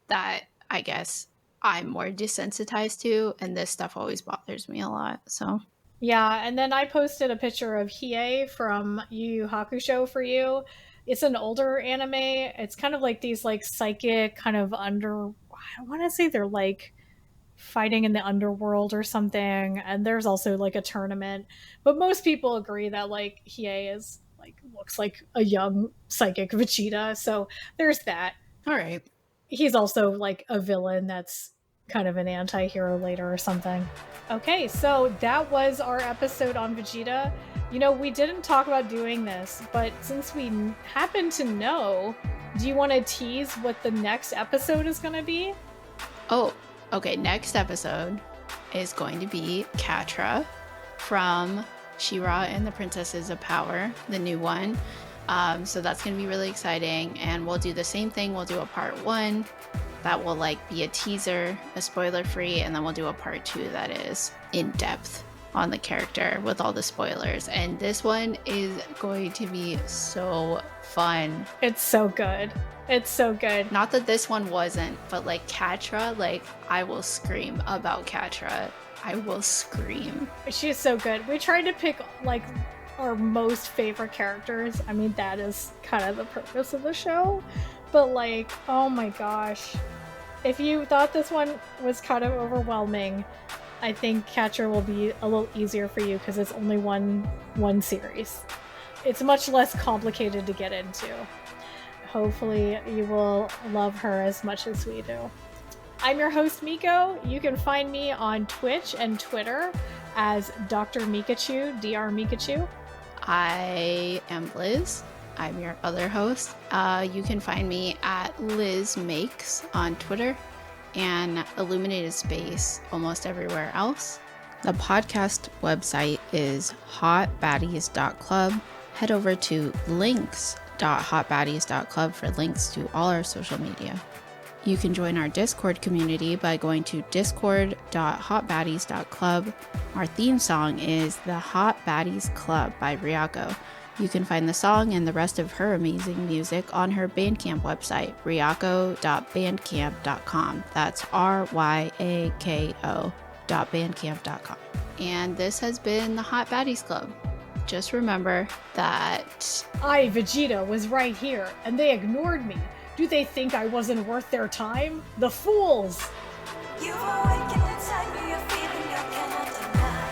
that I guess I'm more desensitized to, and this stuff always bothers me a lot. So Yeah, and then I posted a picture of Hiei from Yu Yu Hakusho for you. It's an older anime. It's kind of like these like psychic kind of I want to say they're like fighting in the underworld or something, and there's also like a tournament. But most people agree that like Hiei is like looks like a young psychic Vegeta, so there's that. All right. He's also like a villain that's kind of an anti-hero later or something. Okay, so that was our episode on Vegeta. You know, we didn't talk about doing this, but since we happen to know, do you want to tease what the next episode is going to be? Oh, okay. Next episode is going to be Catra from She-Ra and the Princesses of Power, the new one. So that's going to be really exciting. And we'll do the same thing. We'll do a part 1 that will like be a teaser, a spoiler free, and then we'll do a part 2 that is in depth on the character with all the spoilers. And this one is going to be so fun. It's so good. It's so good. Not that this one wasn't, but like Catra, like I will scream about Catra. I will scream. She's so good. We tried to pick like our most favorite characters. I mean, that is kind of the purpose of the show. But like, oh my gosh. If you thought this one was kind of overwhelming, I think Catcher will be a little easier for you because it's only one series. It's much less complicated to get into. Hopefully you will love her as much as we do. I'm your host, Miko. You can find me on Twitch and Twitter as Dr. Mikachu, Dr. Mikachu. I am Liz. I'm your other host. You can find me at Liz Makes on Twitter and Illuminated Space almost everywhere else. The podcast website is hotbaddies.club. Head over to links.hotbaddies.club for links to all our social media. You can join our Discord community by going to discord.hotbaddies.club. Our theme song is The Hot Baddies Club by Ryako. You can find the song and the rest of her amazing music on her Bandcamp website, ryako.bandcamp.com. That's ryako.bandcamp.com. And this has been the Hot Baddies Club. Just remember that I, Vegeta, was right here, and they ignored me. Do they think I wasn't worth their time? The fools! You've awakened inside me a feeling I cannot deny.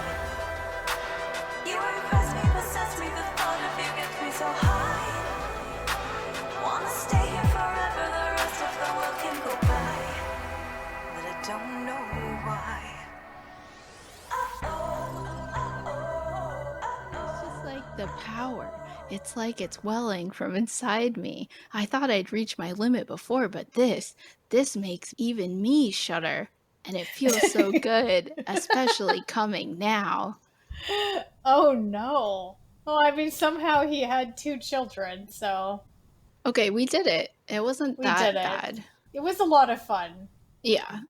You impress me, possess me, the thought of you gets me so high. Wanna stay here forever, the rest of the world can go by. But I don't know why. it's just like the power. It's like it's welling from inside me. I thought I'd reached my limit before, but this makes even me shudder. And it feels so good, especially coming now. Oh no. Well, I mean, somehow he had 2 children, so Okay, we did it. It wasn't we that did it. bad. It was a lot of fun. Yeah,